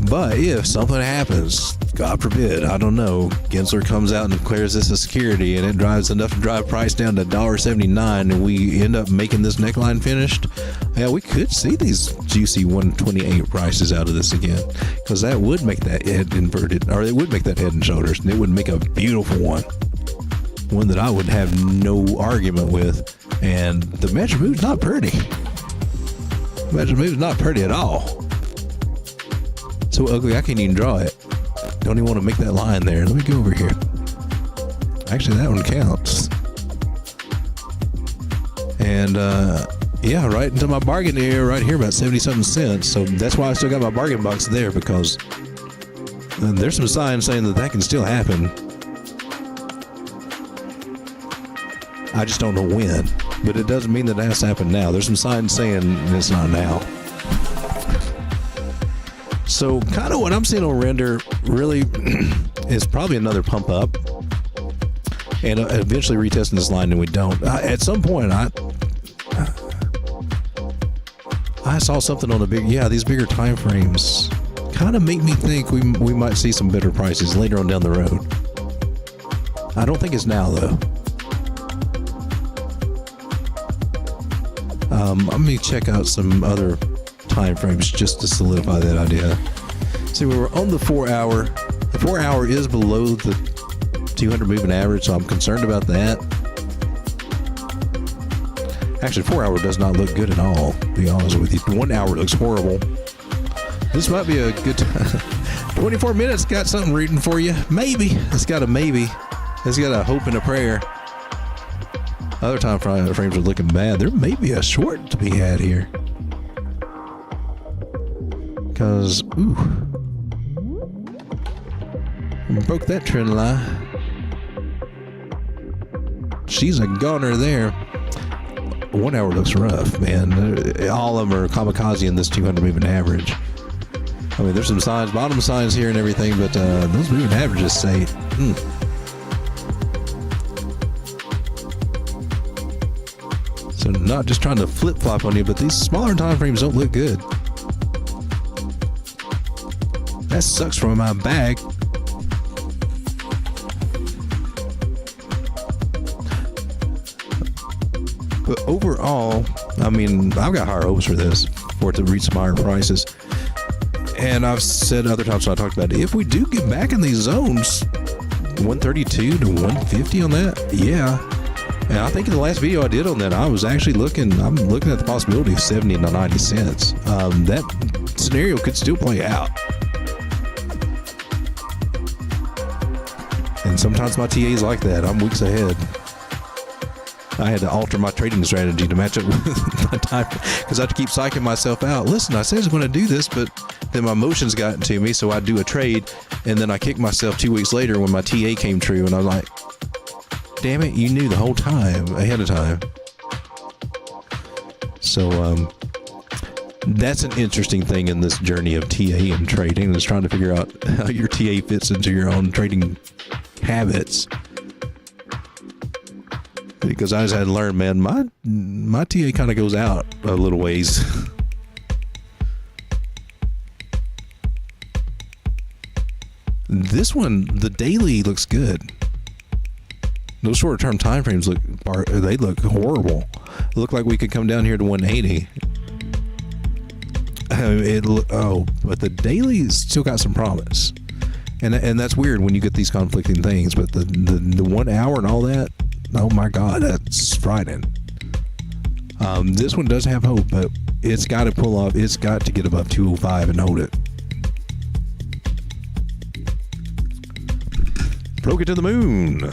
But if something happens, God forbid, I don't know, Gensler comes out and declares this a security, and it drives enough to drive price down to $1.79, and we end up making this neckline finished, yeah, we could see these juicy 128 prices out of this again, because that would make that head inverted, or it would make that head and shoulders, and it would make a beautiful one that I would have no argument with. And the measure move's not pretty. The measure move's not pretty at all. So ugly I can't even draw it. Don't even want to make that line there. Let me go over here. Actually, that one counts. And yeah, right into my bargain area right here, about 70-something cents. So that's why I still got my bargain box there, because there's some signs saying that can still happen. I just don't know when, but it doesn't mean that it has to happen now. There's some signs saying it's not now. So kind of what I'm seeing on render really is probably another pump up and eventually retesting this line, and we don't. At some point, I saw something on these bigger time frames kind of make me think we might see some better prices later on down the road. I don't think it's now though. Let me check out some other time frames just to solidify that idea. See, we were on the 4-hour. The 4-hour is below the 200 moving average, so I'm concerned about that. Actually, 4-hour does not look good at all, to be honest with you. 1 hour looks horrible. This might be a good 24 minutes got something rooting for you. Maybe. It's got a maybe. It's got a hope and a prayer. Other time frames are looking bad. There may be a short to be had here. Because, ooh. Broke that trend line. She's a goner there. 1 hour looks rough, man. All of them are kamikaze in this 200 moving average. I mean, there's some signs, bottom signs here and everything, but those moving averages say, So not just trying to flip-flop on you, but these smaller time frames don't look good. That sucks from my bag. But overall, I mean, I've got higher hopes for this, for it to reach some higher prices. And I've said other times when I talked about it, if we do get back in these zones, 132 to 150 on that, yeah. And I think in the last video I did on that, I was actually I'm looking at the possibility of 70 to 90 cents. That scenario could still play out. And sometimes my TA's like that. I'm weeks ahead. I had to alter my trading strategy to match up with my time because I have to keep psyching myself out. Listen, I said I was going to do this, but then my emotions got into me, so I do a trade, and then I kick myself 2 weeks later when my TA came true, and I'm like, damn it, you knew the whole time, ahead of time. So, that's an interesting thing in this journey of TA and trading, is trying to figure out how your TA fits into your own trading habits. Because I just had to learn, man, my TA kind of goes out a little ways. This one, the daily looks good. Those short-term time frames look horrible. Look like we could come down here to 180. But the daily still got some promise. And that's weird when you get these conflicting things. But the 1 hour and all that, oh my God, that's frightening. This one does have hope, but it's got to pull off. It's got to get above 205 and hold it. Broke it to the moon.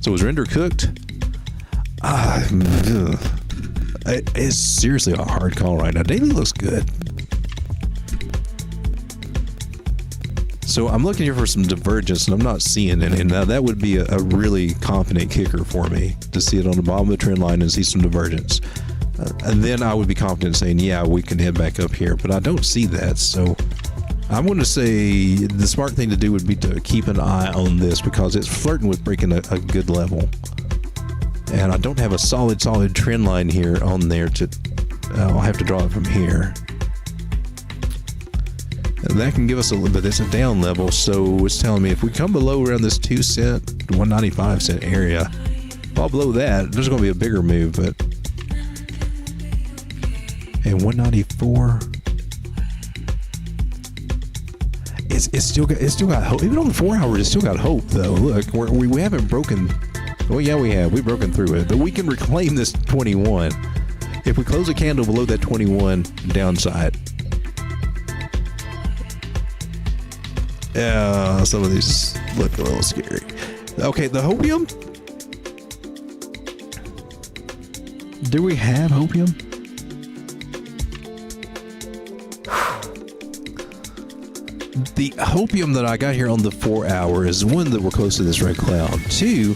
So is render cooked? It's seriously a hard call right now. Daily looks good. So I'm looking here for some divergence, and I'm not seeing any. Now that would be a really confident kicker for me, to see it on the bottom of the trend line and see some divergence. And then I would be confident saying, yeah, we can head back up here. But I don't see that. So I'm going to say the smart thing to do would be to keep an eye on this, because it's flirting with breaking a good level. And I don't have a solid trend line here on there I'll have to draw it from here. And that can give us a little bit. It's a down level, so it's telling me if we come below around this 2 cent, 195 cent area, fall below that, there's going to be a bigger move. But and 194, it's still got hope. Even on the 4 hour, it's still got hope though. Look, we haven't broken. Well, yeah, we have. We've broken through it, but we can reclaim this 21 if we close a candle below that 21 downside. Yeah, some of these look a little scary. Okay, the hopium. Do we have hopium? The hopium that I got here on the 4 hour is one that we're close to this red cloud. Two,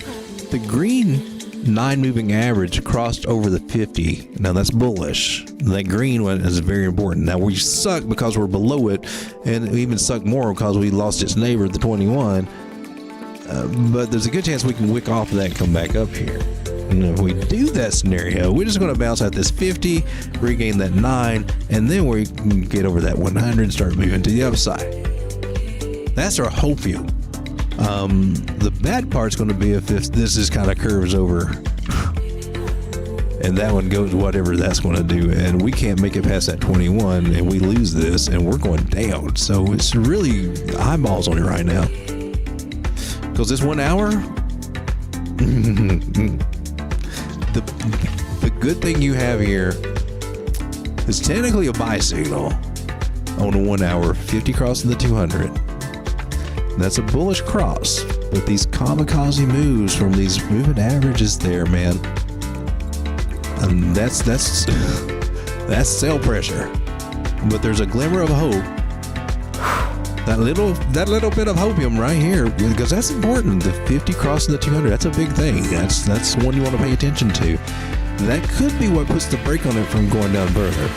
the green 9 moving average crossed over the 50. Now that's bullish. That green one is very important. Now we suck because we're below it, and we even suck more because we lost its neighbor, the 21. But there's a good chance we can wick off of that and come back up here. And if we do that scenario, we're just going to bounce out this 50, regain that 9, and then we can get over that 100 and start moving to the upside. That's our hopium. The bad part's going to be if this just kind of curves over and that one goes whatever that's going to do, and we can't make it past that 21 and we lose this and we're going down. So it's really eyeballs on it right now, because this 1 hour, the good thing you have here is technically a buy signal on the 1 hour, 50 crossing the 200. That's a bullish cross, but these kamikaze moves from these moving averages there, man, and that's sell pressure. But there's a glimmer of hope. That little bit of hopium right here, because that's important. The 50 crossing the 200, that's a big thing. That's one you want to pay attention to. That could be what puts the brake on it from going down further.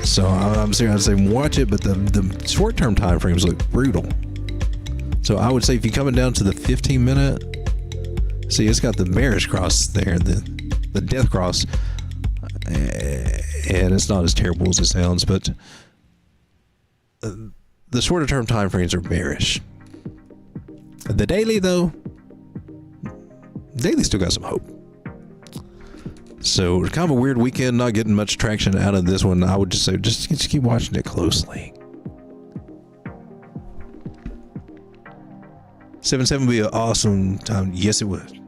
So I'm serious. I'd say watch it, but the short-term time frames look brutal. So I would say if you're coming down to the 15-minute, see, it's got the bearish cross there, the death cross, and it's not as terrible as it sounds, but the shorter term time frames are bearish. The daily, though, daily still got some hope. So kind of a weird weekend, not getting much traction out of this one. I would just say just keep watching it closely. 7-7 would be an awesome time. Yes, it would.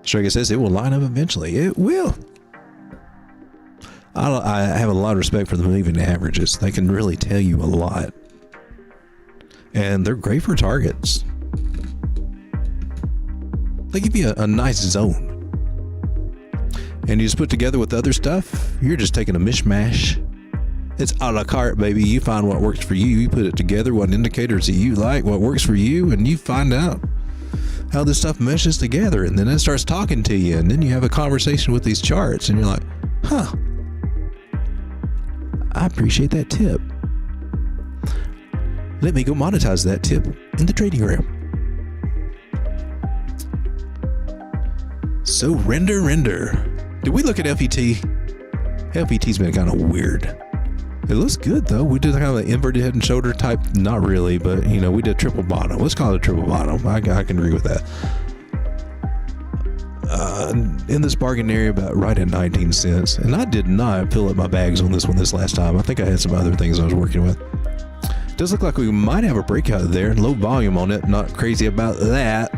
Strega says it will line up eventually. It will. I have a lot of respect for the moving averages. They can really tell you a lot. And they're great for targets. They give you a nice zone. And you just put together with other stuff, you're just taking a mishmash. It's a la carte, baby. You find what works for you. You put it together, what indicators that you like, what works for you, and you find out how this stuff meshes together. And then it starts talking to you. And then you have a conversation with these charts. And you're like, huh, I appreciate that tip. Let me go monetize that tip in the trading room. So render. Did we look at FET? FET's been kind of weird. It looks good though. We did kind of an inverted head and shoulder type. Not really, but you know, we did triple bottom. Let's call it a triple bottom. I can agree with that. In this bargain area, about right at 19 cents. And I did not fill up my bags on this one this last time. I think I had some other things I was working with. Does look like we might have a breakout there. Low volume on it. Not crazy about that.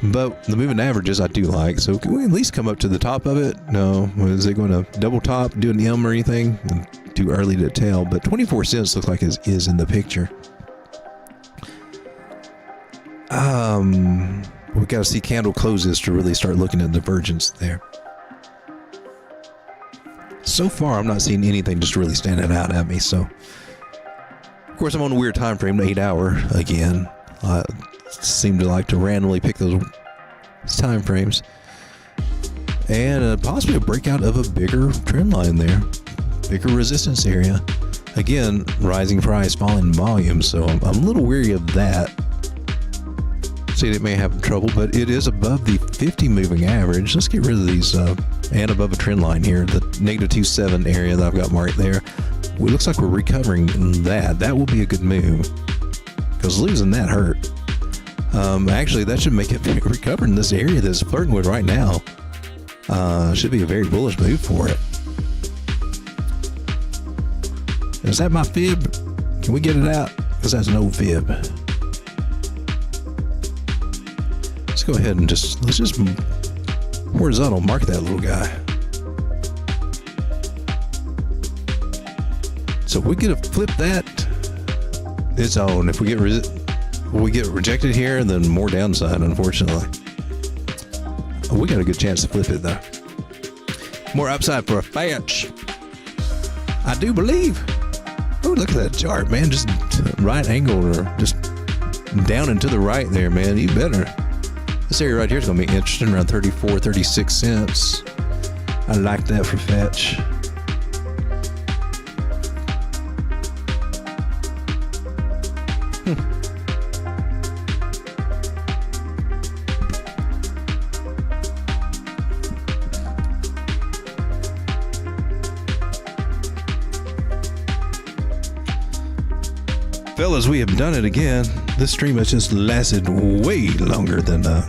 But the moving averages I do like. So can we at least come up to the top of it? No. Is it going to double top, do an M or anything? Too early to tell. But 24 cents looks like it is in the picture. We got to see candle closes to really start looking at divergence there. So far, I'm not seeing anything just really standing out at me. So, of course, I'm on a weird time frame, 8 hour again. I seem to like to randomly pick those time frames. And possibly a breakout of a bigger trend line there. Bigger resistance area. Again, rising price, falling volume. So I'm a little weary of that. See, it may have trouble, but it is above the 50 moving average. Let's get rid of these and above a trend line here, the -2.7 area that I've got marked there. It looks like we're recovering that. That will be a good move because losing that hurt. Actually, that should make it recover in this area that's flirting with right now. Should be a very bullish move for it. Is that my fib? Can we get it out? Because that's no fib. Let's go ahead and let's just horizontal mark that little guy. So if we get to flip that, it's on. If we get rejected here, then more downside, unfortunately. We got a good chance to flip it though. More upside for a fetch. I do believe. Oh, look at that chart, man. Just right angle or just down and to the right there, man. You better. This area right here is going to be interesting, around 34, 36 cents. I like that for fetch. Fellas, we have done it again. This stream has just lasted way longer than I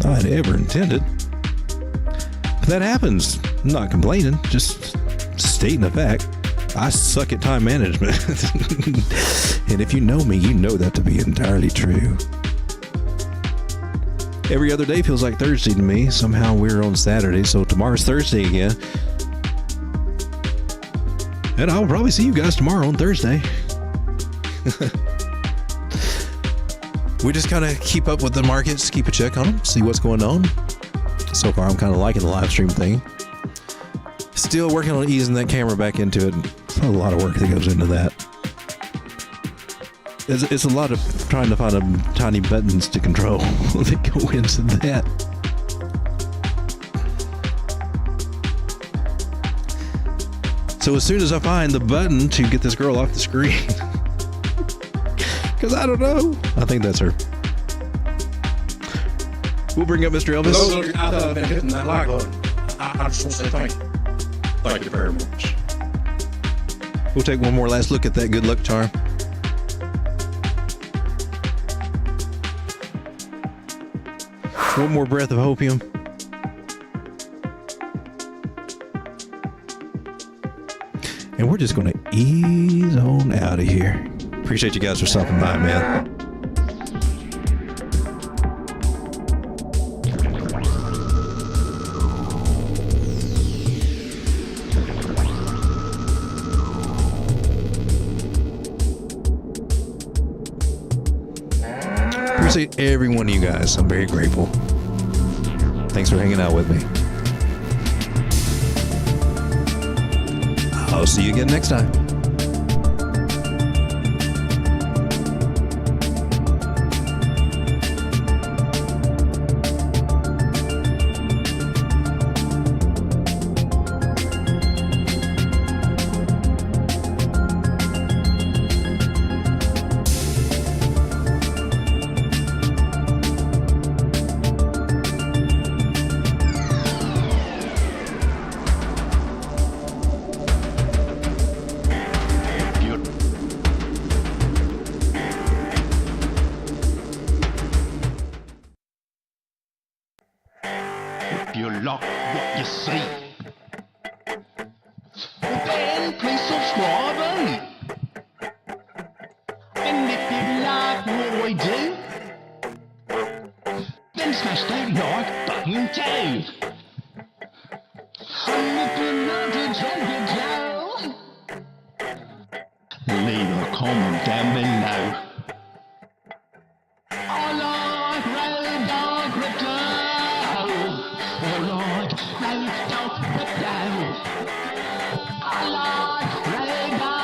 had ever intended. But that happens. I'm not complaining, just stating a fact. I suck at time management. And if you know me, you know that to be entirely true. Every other day feels like Thursday to me. Somehow we're on Saturday, so tomorrow's Thursday again. And I'll probably see you guys tomorrow on Thursday. We just kind of keep up with the markets, keep a check on them, see what's going on. So far, I'm kind of liking the live stream thing. Still working on easing that camera back into it. It's a lot of work that goes into that. It's a lot of trying to find tiny buttons to control that go into that. So as soon as I find the button to get this girl off the screen, because I don't know. I think that's her. We'll bring up Mr. Elvis. Those of you out there that have been hitting that like button, I just want to say thank you. Thank you very much. We'll take one more last look at that good luck charm. One more breath of opium. And we're just going to ease on out of here. Appreciate you guys for stopping by, man. to every one of you guys. I'm very grateful. Thanks for hanging out with me. I'll see you again next time. You like what you see, then please subscribe, eh? And if you like what we do, then smash that like button too. And if you like to drop your tail, leave a comment down below. I like radar crypto. I like